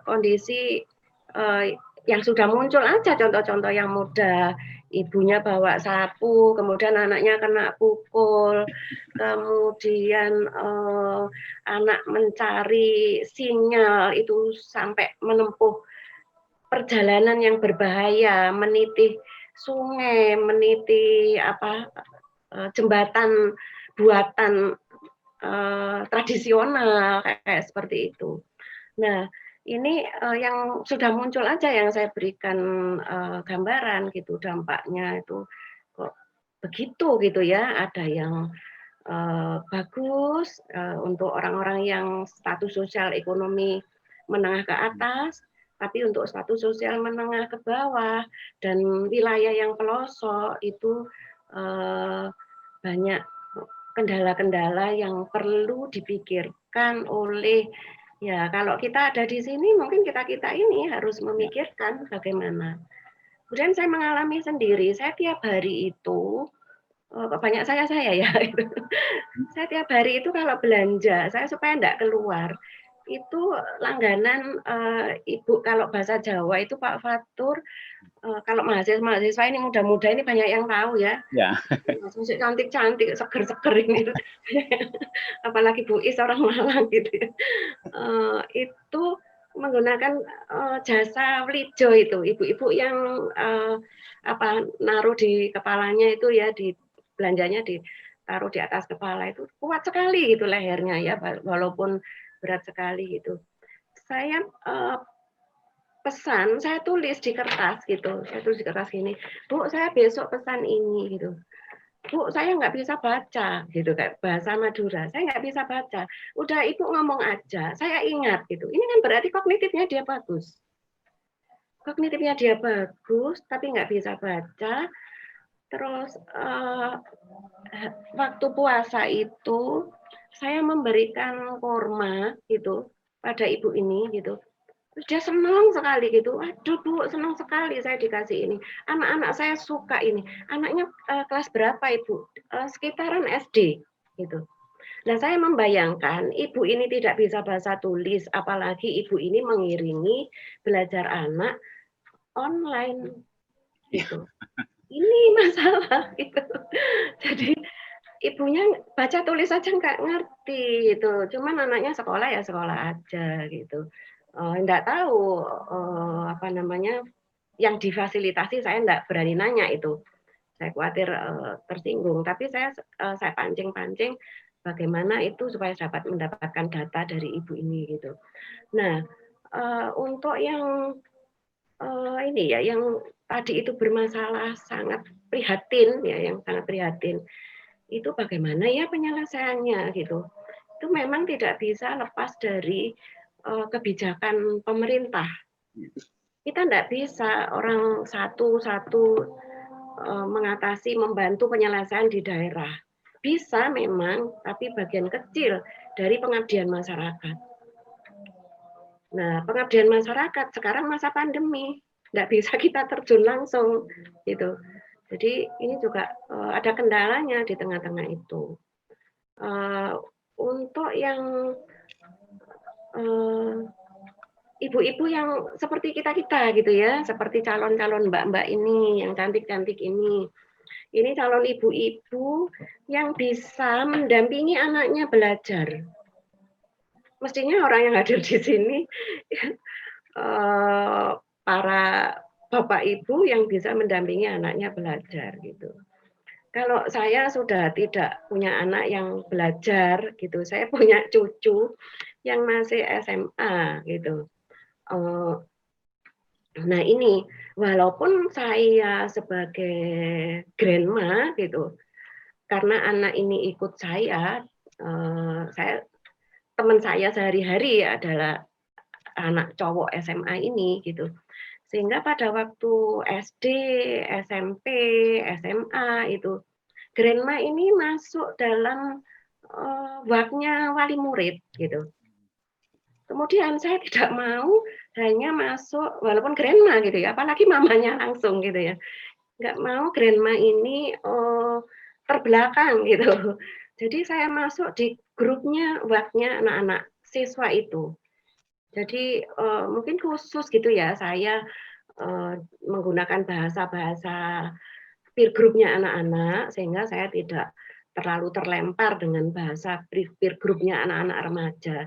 S5: kondisi yang sudah muncul aja, contoh-contoh yang mudah, ibunya bawa sapu, kemudian anaknya kena pukul, kemudian anak mencari sinyal itu sampai menempuh perjalanan yang berbahaya, meniti sungai, meniti jembatan buatan tradisional kayak seperti itu. Nah, ini yang sudah muncul aja yang saya berikan gambaran gitu, dampaknya itu kok begitu gitu ya. Ada yang bagus untuk orang-orang yang status sosial ekonomi menengah ke atas, tapi untuk status sosial menengah ke bawah dan wilayah yang pelosok itu banyak kendala-kendala yang perlu dipikirkan oleh, ya kalau kita ada di sini mungkin kita ini harus memikirkan bagaimana. Kemudian saya mengalami sendiri, saya tiap hari itu banyak saya ya itu. Saya tiap hari itu kalau belanja, saya supaya enggak keluar itu langganan Ibu, kalau bahasa Jawa itu Pak Fatur, kalau mahasiswa ini muda-muda ini banyak yang tahu ya.
S4: Ya.
S5: Masih cantik-cantik, seger-seger ini. Apalagi Bu Is orang Malang gitu ya. Itu menggunakan jasa Wlijo itu, ibu-ibu yang naruh di kepalanya itu ya, di belanjanya ditaruh di atas kepala itu kuat sekali gitu lehernya ya, walaupun berat sekali gitu. Saya pesan, saya tulis di kertas gitu, saya tulis di kertas gini, Bu, saya besok pesan ini gitu. Bu, saya nggak bisa baca gitu, kayak bahasa Madura, saya nggak bisa baca. Udah Ibu ngomong aja, saya ingat gitu. Ini kan berarti kognitifnya dia bagus. Kognitifnya dia bagus, tapi nggak bisa baca. Terus waktu puasa itu saya memberikan kurma gitu pada ibu ini gitu. Dia senang sekali gitu. Aduh Bu, senang sekali saya dikasih ini. Anak-anak saya suka ini. Anaknya kelas berapa Ibu? Sekitaran SD gitu. Nah, saya membayangkan ibu ini tidak bisa bahasa tulis, apalagi ibu ini mengiringi belajar anak online gitu. Ini masalah gitu. Jadi ibunya baca tulis aja nggak ngerti gitu. Cuman anaknya sekolah ya sekolah aja gitu. Enggak tahu apa namanya yang difasilitasi, saya enggak berani nanya itu. Saya khawatir tersinggung, tapi saya pancing-pancing bagaimana itu supaya dapat mendapatkan data dari ibu ini gitu. Nah, untuk yang ini ya, yang tadi itu bermasalah sangat prihatin ya, yang sangat prihatin. Itu bagaimana ya penyelesaiannya gitu. Itu memang tidak bisa lepas dari kebijakan pemerintah. Kita tidak bisa orang satu-satu mengatasi, membantu penyelesaian di daerah. Bisa memang, tapi bagian kecil dari pengabdian masyarakat. Nah, pengabdian masyarakat sekarang masa pandemi, tidak bisa kita terjun langsung, gitu. Jadi ini juga ada kendalanya di tengah-tengah itu. Untuk yang ibu-ibu yang seperti kita gitu ya, seperti calon-calon mbak-mbak ini, yang cantik-cantik ini. Ini calon ibu-ibu yang bisa mendampingi anaknya belajar. Mestinya orang yang hadir di sini, para bapak ibu yang bisa mendampingi anaknya belajar gitu. Kalau saya sudah tidak punya anak yang belajar gitu, saya punya cucu yang masih SMA gitu. Nah ini, walaupun saya sebagai grandma gitu, karena anak ini ikut saya teman saya sehari-hari adalah anak cowok SMA ini gitu. Sehingga pada waktu SD, SMP, SMA itu grandma ini masuk dalam waknya wali murid gitu. Kemudian saya tidak mau hanya masuk, walaupun grandma gitu ya, apalagi mamanya langsung gitu ya. Nggak mau grandma ini terbelakang gitu. Jadi saya masuk di grupnya waknya anak-anak siswa itu. Jadi mungkin khusus gitu ya, saya menggunakan bahasa-bahasa peer groupnya anak-anak, sehingga saya tidak terlalu terlempar dengan bahasa peer groupnya anak-anak remaja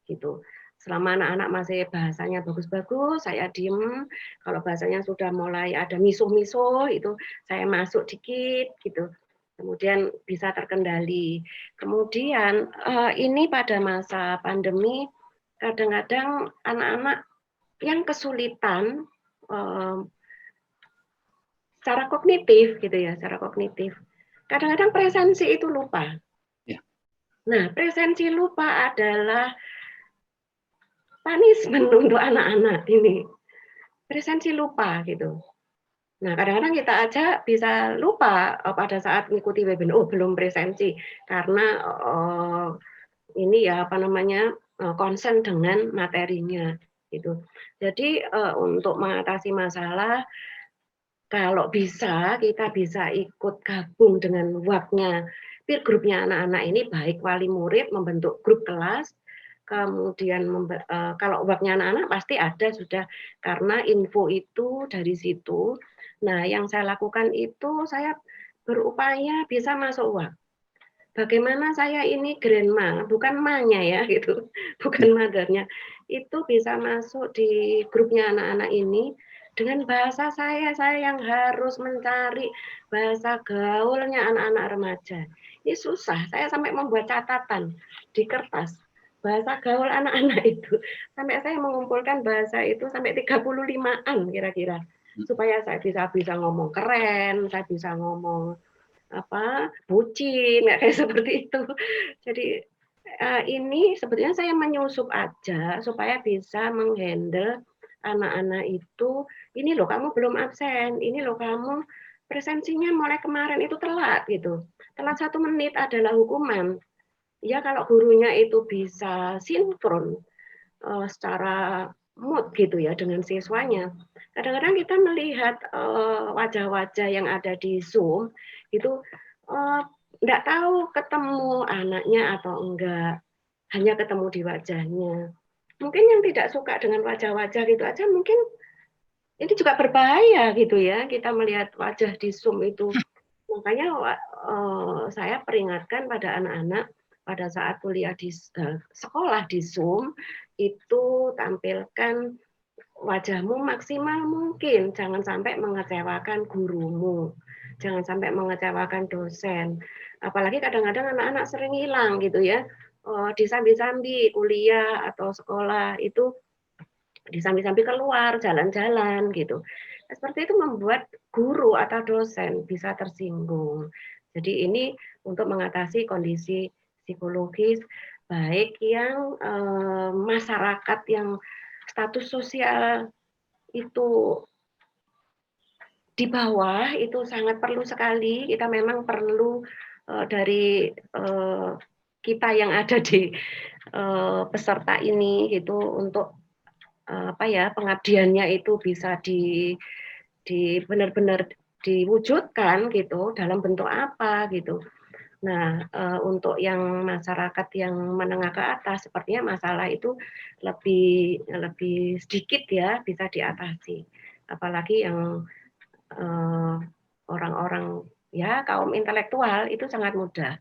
S5: gitu. Selama anak-anak masih bahasanya bagus-bagus, saya diem. Kalau bahasanya sudah mulai ada misuh-misuh, itu saya masuk dikit gitu. kemudian bisa terkendali. Kemudian ini pada masa pandemi kadang-kadang anak-anak yang kesulitan secara kognitif gitu ya, secara kognitif. Kadang-kadang presensi itu lupa.
S4: Ya.
S5: Nah, presensi lupa adalah punishment untuk anak-anak ini. Presensi lupa gitu. Nah, kadang-kadang kita aja bisa lupa pada saat mengikuti webinar, oh belum presensi karena ini ya apa namanya konsen dengan materinya gitu. Jadi untuk mengatasi masalah, kalau bisa kita bisa ikut gabung dengan WAG-nya, peer group-nya anak-anak ini, baik wali murid membentuk grup kelas, kemudian kalau WAG-nya anak-anak pasti ada sudah, karena info itu dari situ. Nah, yang saya lakukan itu saya berupaya bisa masuk WAG. Bagaimana saya ini grandma, bukan ma-nya ya gitu, bukan mother-nya, itu bisa masuk di grupnya anak-anak ini dengan bahasa saya yang harus mencari bahasa gaulnya anak-anak remaja. Ini susah, saya sampai membuat catatan di kertas bahasa gaul anak-anak itu, sampai saya mengumpulkan bahasa itu sampai 35-an kira-kira, supaya saya bisa ngomong keren, saya bisa ngomong bucin, kayak seperti itu. Jadi ini sebetulnya saya menyusup aja supaya bisa menghandle anak-anak itu. Ini loh kamu belum absen, ini loh kamu presensinya mulai kemarin itu telat gitu. Telat 1 menit adalah hukuman. Ya kalau gurunya itu bisa sinkron secara mood gitu ya dengan siswanya. Kadang-kadang kita melihat wajah-wajah yang ada di Zoom itu enggak tahu ketemu anaknya atau enggak, hanya ketemu di wajahnya. Mungkin yang tidak suka dengan wajah-wajah gitu aja mungkin ini juga berbahaya gitu ya, kita melihat wajah di Zoom itu. Makanya saya peringatkan pada anak-anak pada saat kuliah di sekolah di Zoom itu tampilkan wajahmu maksimal mungkin, jangan sampai mengecewakan gurumu, jangan sampai mengecewakan dosen. Apalagi kadang-kadang anak-anak sering hilang gitu ya, disambi-sambi kuliah atau sekolah itu disambi-sambi keluar jalan-jalan gitu. Seperti itu membuat guru atau dosen bisa tersinggung. Jadi ini untuk mengatasi kondisi psikologis baik yang masyarakat yang status sosial itu di bawah, itu sangat perlu sekali. Kita memang perlu dari kita yang ada di peserta ini gitu untuk pengabdiannya itu bisa benar-benar diwujudkan gitu dalam bentuk apa gitu. Nah, untuk yang masyarakat yang menengah ke atas, sepertinya masalah itu lebih sedikit ya bisa diatasi. Apalagi yang orang-orang ya kaum intelektual itu sangat mudah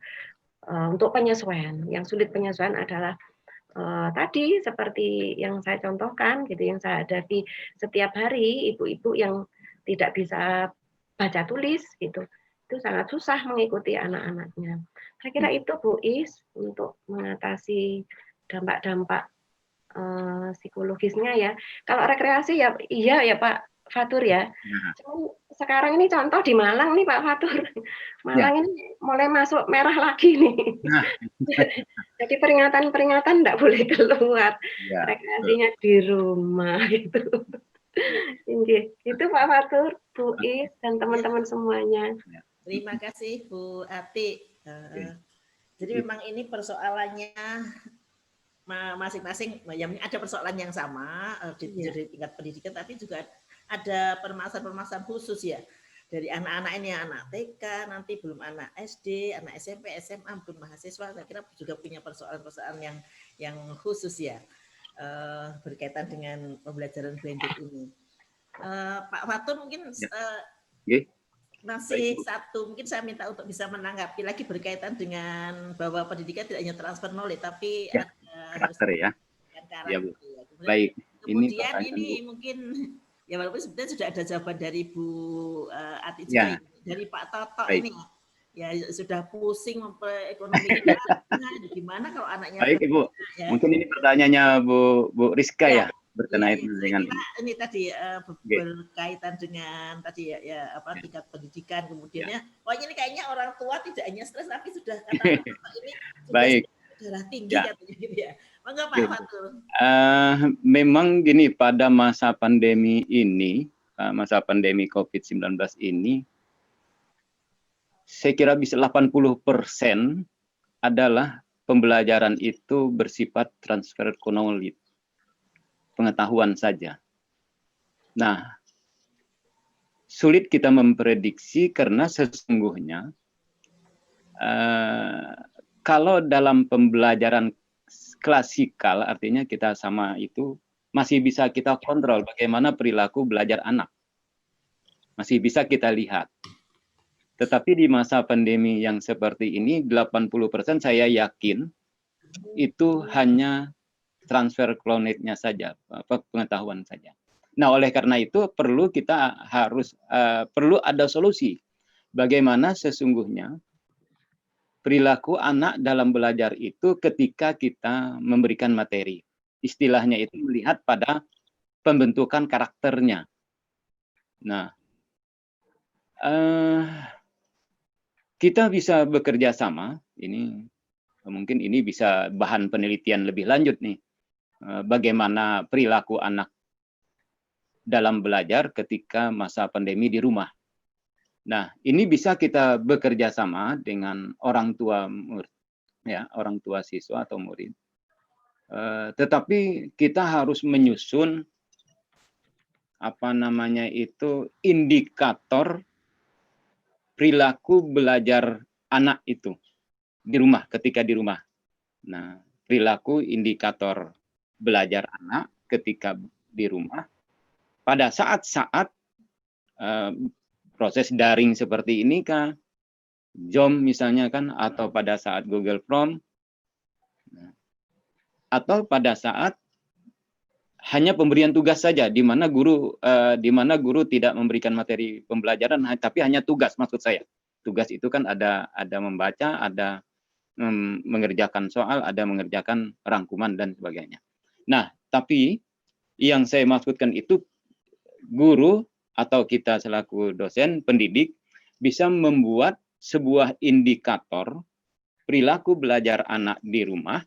S5: untuk penyesuaian. Yang sulit penyesuaian adalah tadi seperti yang saya contohkan gitu, yang saya hadapi setiap hari, ibu-ibu yang tidak bisa baca tulis gitu, itu sangat susah mengikuti anak-anaknya. Saya kira itu Bu Is untuk mengatasi dampak-dampak psikologisnya ya. Kalau rekreasi ya iya ya Pak Fatur ya. Cuman sekarang ini contoh di Malang nih Pak Fatur. Malang ini mulai masuk merah lagi nih. Jadi peringatan-peringatan enggak boleh keluar. Rekreasinya di rumah gitu. Itu Pak Fatur, Bu Is dan teman-teman semuanya.
S1: Terima kasih Bu Ati. Jadi memang ini persoalannya masing-masing, yang ada persoalan yang sama di tingkat pendidikan, tapi juga ada permasalahan-permasalahan khusus ya. Dari anak-anak ini, anak TK, nanti belum anak SD, anak SMP, SMA, belum mahasiswa, saya kira juga punya persoalan-persoalan yang khusus ya, berkaitan dengan pembelajaran blended ini. Pak Fatur mungkin masih satu, mungkin saya minta untuk bisa menanggapi lagi berkaitan dengan bahwa pendidikan tidak hanya transfer knowledge, tapi ada karakter ya. Ya, Bu. Baik. Kemudian ini mungkin ya walaupun sebenarnya sudah ada jawaban dari Bu Ati juga, dari Pak Toto ini ya sudah pusing memperekonomikan anaknya, gimana kalau anaknya
S4: Baik Ibu,
S1: ya.
S4: mungkin ini pertanyaannya Bu Rizka
S1: Ya,
S4: ya, berkenaan
S1: saya
S4: dengan
S1: kira ini tadi
S4: Oke.
S1: berkaitan dengan tadi ya apa
S4: Ya.
S1: tingkat pendidikan kemudiannya. Wah ini kayaknya orang tua tidak hanya stres tapi sudah kata ini sudah
S4: Baik.
S1: darah tinggi
S4: Ya.
S1: katanya gitu ya. Mangga Pak
S4: Oke.
S1: Fatul.
S4: Memang gini, pada masa pandemi ini, masa pandemi COVID-19 ini, saya kira bisa 80% adalah pembelajaran itu bersifat transfer knowledge, pengetahuan saja. Nah, sulit kita memprediksi karena sesungguhnya kalau dalam pembelajaran klasikal, artinya kita sama itu masih bisa kita kontrol bagaimana perilaku belajar anak. Masih bisa kita lihat. Tetapi di masa pandemi yang seperti ini, 80% saya yakin itu hanya transfer knowledge-nya saja, pengetahuan saja. Nah, oleh karena itu perlu kita harus perlu ada solusi. Bagaimana sesungguhnya perilaku anak dalam belajar itu ketika kita memberikan materi. Istilahnya itu melihat pada pembentukan karakternya. Nah, kita bisa bekerja sama, ini mungkin ini bisa bahan penelitian lebih lanjut nih, bagaimana perilaku anak dalam belajar ketika masa pandemi di rumah. Nah, ini bisa kita bekerja sama dengan orang tua murid, ya, orang tua siswa atau murid. Tetapi kita harus menyusun apa namanya itu indikator perilaku belajar anak itu di rumah, ketika di rumah. Nah, perilaku indikator belajar anak ketika di rumah pada saat-saat proses daring seperti ini kah, Zoom misalnya kan, atau pada saat Google Form, atau pada saat hanya pemberian tugas saja, di mana guru tidak memberikan materi pembelajaran, tapi hanya tugas. Maksud saya, tugas itu kan ada membaca, ada mengerjakan soal, ada mengerjakan rangkuman dan sebagainya. Nah, tapi yang saya maksudkan itu guru atau kita selaku dosen pendidik bisa membuat sebuah indikator perilaku belajar anak di rumah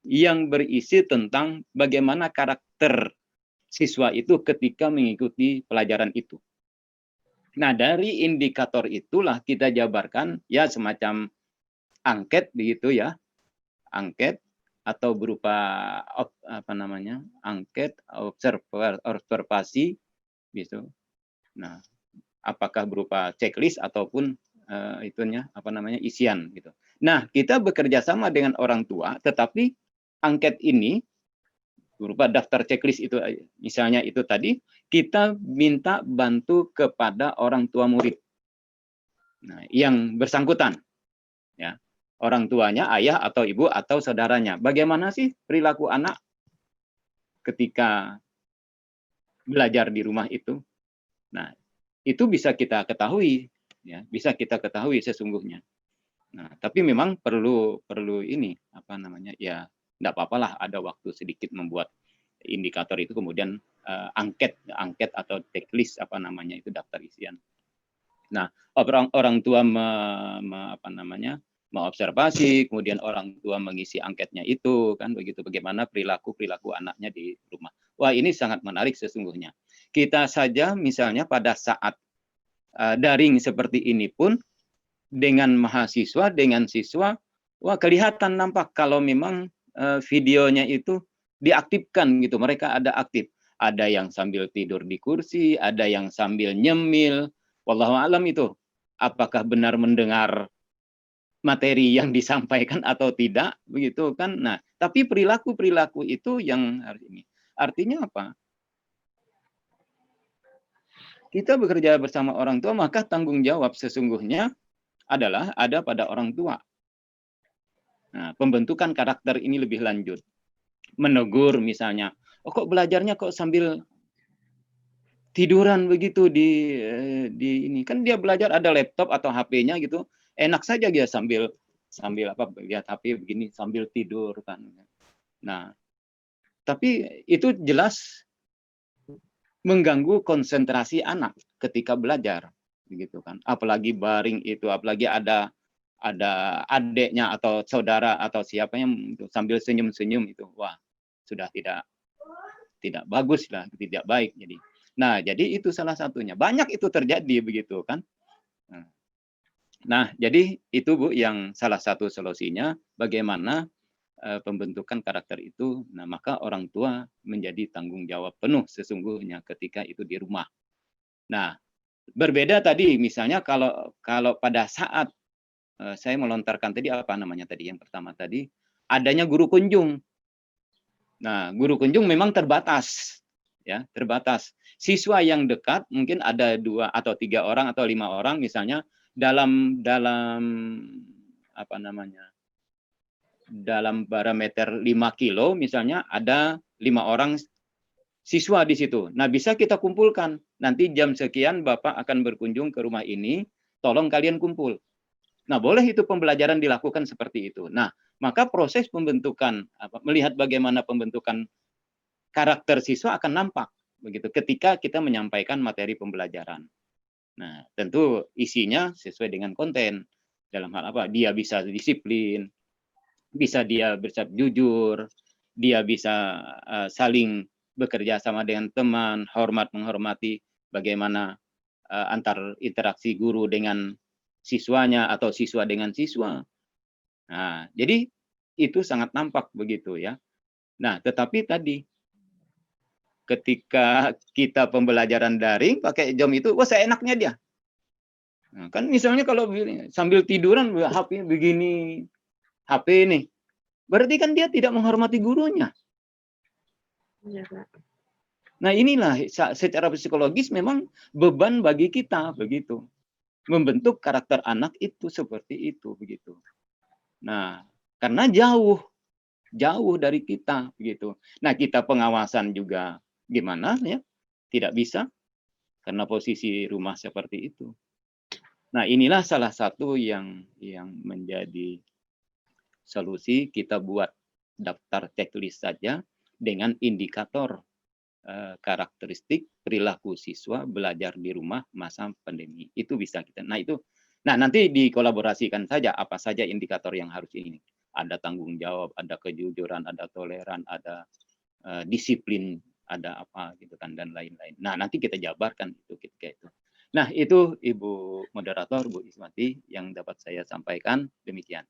S4: yang berisi tentang bagaimana karakter siswa itu ketika mengikuti pelajaran itu. Nah, dari indikator itulah kita jabarkan ya semacam angket begitu ya. Angket atau berupa apa namanya? Angket, observasi gitu. Nah, apakah berupa checklist ataupun itunya apa namanya? Isian gitu. Nah, kita bekerja sama dengan orang tua, tetapi angket ini berupa daftar checklist itu misalnya itu tadi kita minta bantu kepada orang tua murid. Nah, yang bersangkutan ya, orang tuanya, ayah atau ibu atau saudaranya. Bagaimana sih perilaku anak ketika belajar di rumah itu? Nah, itu bisa kita ketahui ya, bisa kita ketahui sesungguhnya. Nah, tapi memang perlu ini apa namanya? Ya, enggak apalah ada waktu sedikit membuat indikator itu, kemudian angket atau checklist apa namanya itu daftar isian. Nah, orang tua mengobservasi, kemudian orang tua mengisi angketnya itu kan begitu, bagaimana perilaku anaknya di rumah. Wah, ini sangat menarik sesungguhnya. Kita saja misalnya pada saat daring seperti ini pun dengan mahasiswa, dengan siswa, wah kelihatan nampak kalau memang videonya itu diaktifkan gitu, mereka ada aktif. Ada yang sambil tidur di kursi, ada yang sambil nyemil. Wallahu alam itu apakah benar mendengar materi yang disampaikan atau tidak begitu kan. Nah, tapi perilaku itu yang harus ini. Artinya apa? Kita bekerja bersama orang tua, maka tanggung jawab sesungguhnya adalah ada pada orang tua. Nah, pembentukan karakter ini lebih lanjut. Menegur misalnya, oh kok belajarnya kok sambil tiduran begitu di ini, kan dia belajar ada laptop atau HP-nya gitu, enak saja dia sambil lihat HP begini sambil tidur kan. Nah, tapi itu jelas mengganggu konsentrasi anak ketika belajar, begitu kan. Apalagi baring itu, apalagi ada adiknya atau saudara atau siapa yang sambil senyum-senyum itu, wah sudah tidak bagus lah, tidak baik. Jadi itu salah satunya. Banyak itu terjadi begitu kan. Nah, jadi itu Bu yang salah satu solusinya bagaimana pembentukan karakter itu. Nah, maka orang tua menjadi tanggung jawab penuh sesungguhnya ketika itu di rumah. Nah, berbeda tadi misalnya kalau pada saat saya melontarkan tadi apa namanya tadi yang pertama tadi adanya guru kunjung. Nah, guru kunjung memang terbatas, ya terbatas. Siswa yang dekat mungkin ada 2 atau 3 orang atau 5 orang misalnya dalam apa namanya dalam parameter 5 kilo misalnya ada 5 orang siswa di situ. Nah, bisa kita kumpulkan. Nanti jam sekian Bapak akan berkunjung ke rumah ini, tolong kalian kumpul. Nah, boleh itu pembelajaran dilakukan seperti itu. Nah, maka proses pembentukan melihat bagaimana pembentukan karakter siswa akan nampak begitu ketika kita menyampaikan materi pembelajaran. Nah, tentu isinya sesuai dengan konten. Dalam hal apa? Dia bisa disiplin, bisa dia bersikap jujur, dia bisa saling bekerja sama dengan teman, menghormati bagaimana antar interaksi guru dengan siswanya atau siswa dengan siswa. Nah, jadi itu sangat nampak begitu ya. Nah, tetapi tadi ketika kita pembelajaran daring pakai Zoom itu, wah seenaknya dia. Nah, kan misalnya kalau sambil tiduran HP begini, HP nih, berarti kan dia tidak menghormati gurunya.
S5: Iya, Pak.
S4: Nah, inilah secara psikologis memang beban bagi kita begitu. Membentuk karakter anak itu seperti itu begitu. Nah, karena jauh dari kita begitu. Nah, kita pengawasan juga gimana ya? Tidak bisa karena posisi rumah seperti itu. Nah, inilah salah satu yang menjadi solusi. Kita buat daftar checklist saja dengan indikator karakteristik perilaku siswa belajar di rumah masa pandemi. Itu bisa kita. Nah, nanti dikolaborasikan saja apa saja indikator yang harus ini. Ada tanggung jawab, ada kejujuran, ada toleran, ada disiplin, ada apa gitu kan dan lain-lain. Nah, nanti kita jabarkan itu ketika itu. Nah, itu Ibu Moderator, Bu Ismati yang dapat saya sampaikan demikian.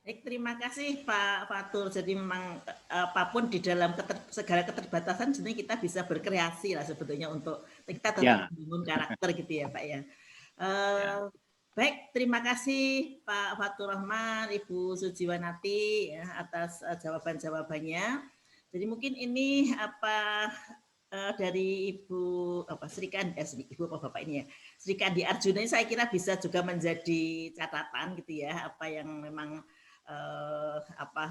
S1: Baik, terima kasih Pak Fatur. Jadi memang apapun di dalam segala keterbatasan sebenarnya kita bisa berkreasi lah sebetulnya untuk kita tetap membangun karakter gitu ya Pak ya. Baik, terima kasih Pak Fatur Rahman, Ibu Sujiwanati ya, atas jawaban-jawabannya. Jadi mungkin ini dari Ibu Sri Kandi, Ibu apa Bapak ini ya, Sri Kandi Arjuna ini saya kira bisa juga menjadi catatan gitu ya, apa yang memang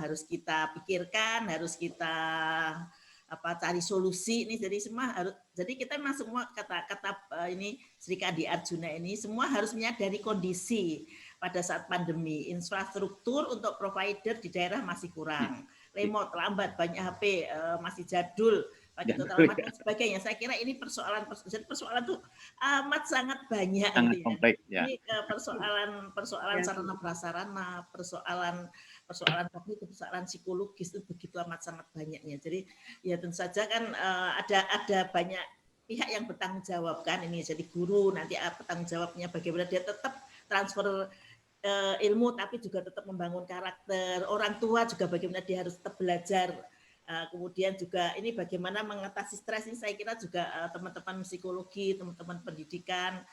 S1: harus kita pikirkan, harus kita cari solusi ini. Jadi semua harus, jadi kita memang semua kata ini Sri Kandi Arjuna ini semua harus menyadari kondisi pada saat pandemi. Infrastruktur untuk provider di daerah masih kurang, remote lambat, banyak HP masih jadul, pakai total amat dan sebagainya. Saya kira ini persoalan itu amat sangat banyak,
S4: sangat kompleks ya.
S1: Ini persoalan sarana prasarana, persoalan teknik, persoalan psikologis itu begitu amat sangat banyaknya. Jadi ya tentu saja kan ada banyak pihak yang bertanggung jawab kan ini. Jadi guru nanti bertanggung jawabnya bagaimana dia tetap transfer ilmu tapi juga tetap membangun karakter. Orang tua juga bagaimana dia harus tetap belajar. Kemudian juga ini bagaimana mengatasi stres ini saya kira juga teman-teman psikologi, teman-teman pendidikan,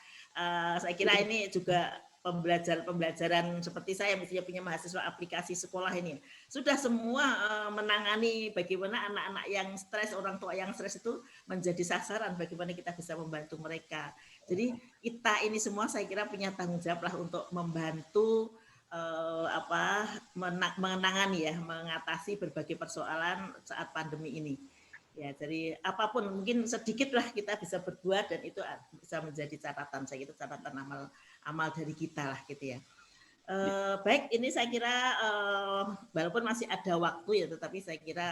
S1: saya kira ini juga pembelajaran seperti saya misalnya punya mahasiswa aplikasi sekolah ini sudah semua menangani bagaimana anak-anak yang stres, orang tua yang stres itu menjadi sasaran, bagaimana kita bisa membantu mereka. Jadi kita ini semua saya kira punya tanggung jawab lah untuk membantu menangani ya, mengatasi berbagai persoalan saat pandemi ini. Ya, jadi apapun mungkin sedikit lah kita bisa berbuat dan itu bisa menjadi catatan, saya kira catatan amal amal dari kita lah gitu ya. Baik, ini saya kira walaupun masih ada waktu ya, tetapi saya kira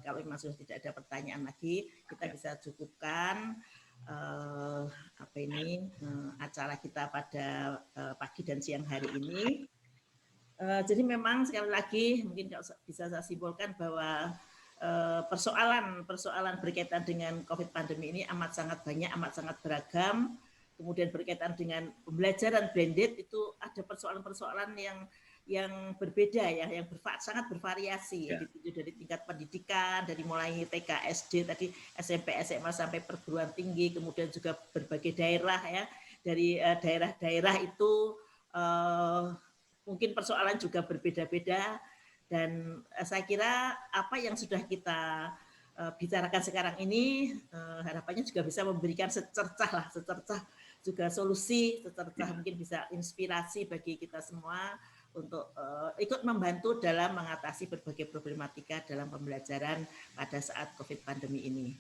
S1: kalau memang sudah tidak ada pertanyaan lagi, kita bisa cukupkan acara kita pada pagi dan siang hari ini. Jadi memang sekali lagi mungkin kalau bisa saya simpulkan bahwa persoalan berkaitan dengan COVID pandemi ini amat sangat banyak, amat sangat beragam. Kemudian berkaitan dengan pembelajaran blended itu ada persoalan-persoalan yang berbeda ya, yang sangat bervariasi ya. Gitu, dari tingkat pendidikan, dari mulai TK, SD, tadi SMP, SMA sampai perguruan tinggi, kemudian juga berbagai daerah ya, dari daerah-daerah itu mungkin persoalan juga berbeda-beda, dan saya kira apa yang sudah kita bicarakan sekarang ini harapannya juga bisa memberikan secercah juga solusi, secercah mungkin bisa inspirasi bagi kita semua untuk ikut membantu dalam mengatasi berbagai problematika dalam pembelajaran pada saat COVID pandemi ini.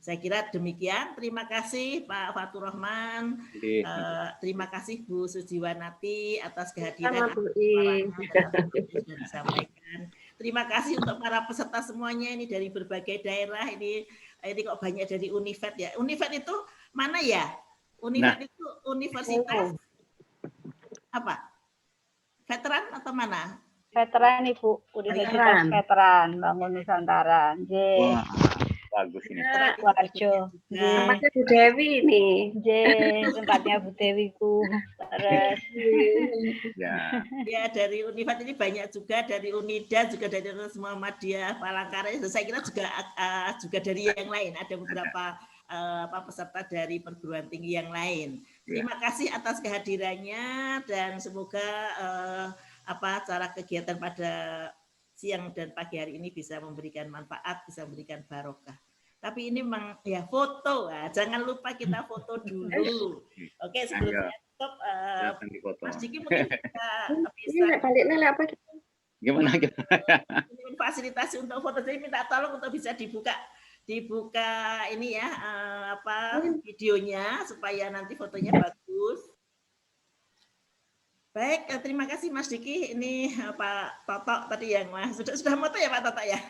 S1: Saya kira demikian. Terima kasih Pak Fatur Rahman. Terima kasih Bu Sujiwanati atas kehadiran sudah disampaikan. Terima kasih untuk para peserta semuanya ini dari berbagai daerah. Ini kok banyak dari Univet ya. Univet itu mana ya? Univet itu universitas apa? Veteran atau mana?
S3: Veteran Ibu, Universitas Veteran Bangun Nusantara.
S4: Wah, bagus ini.
S3: Warjo.
S5: Tempatnya Bu Dewi ini.
S3: Tempatnya Bu Dewiku. Terus
S1: ya dari Univat ini banyak juga, dari Unida juga, dari Muhammadiyah Palangkaraya. Saya kira juga dari yang lain, ada beberapa peserta dari perguruan tinggi yang lain. Terima kasih atas kehadirannya dan semoga acara kegiatan pada siang dan pagi hari ini bisa memberikan manfaat, bisa memberikan barokah. Tapi ini memang ya foto, jangan lupa kita foto dulu. Oke, sebelum saya tutup, Mas Diki mungkin bisa
S5: apa?
S4: Gimana?
S1: Fasilitasi untuk foto, jadi minta tolong untuk bisa dibuka ini ya videonya supaya nanti fotonya bagus. Baik, terima kasih Mas Diki. Ini Pak Toto tadi yang sudah moto ya Pak Toto ya.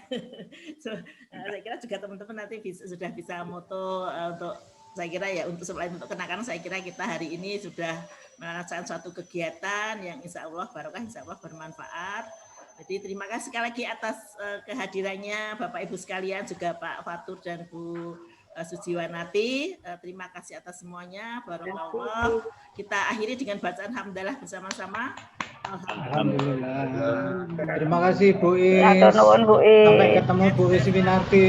S1: Saya kira juga teman-teman nanti sudah bisa moto untuk, saya kira ya untuk selain untuk kenang-kenang, saya kira kita hari ini sudah melaksanakan suatu kegiatan yang insya Allah barokah, insya Allah bermanfaat. Jadi terima kasih sekali lagi atas kehadirannya Bapak Ibu sekalian, juga Pak Fatur dan Bu Sujiwanati. Terima kasih atas semuanya. Barakallah. Kita akhiri dengan bacaan hamdalah bersama-sama.
S6: Alhamdulillah. Terima kasih Bu Is.
S3: Sampai
S6: ketemu Bu Is Winarti.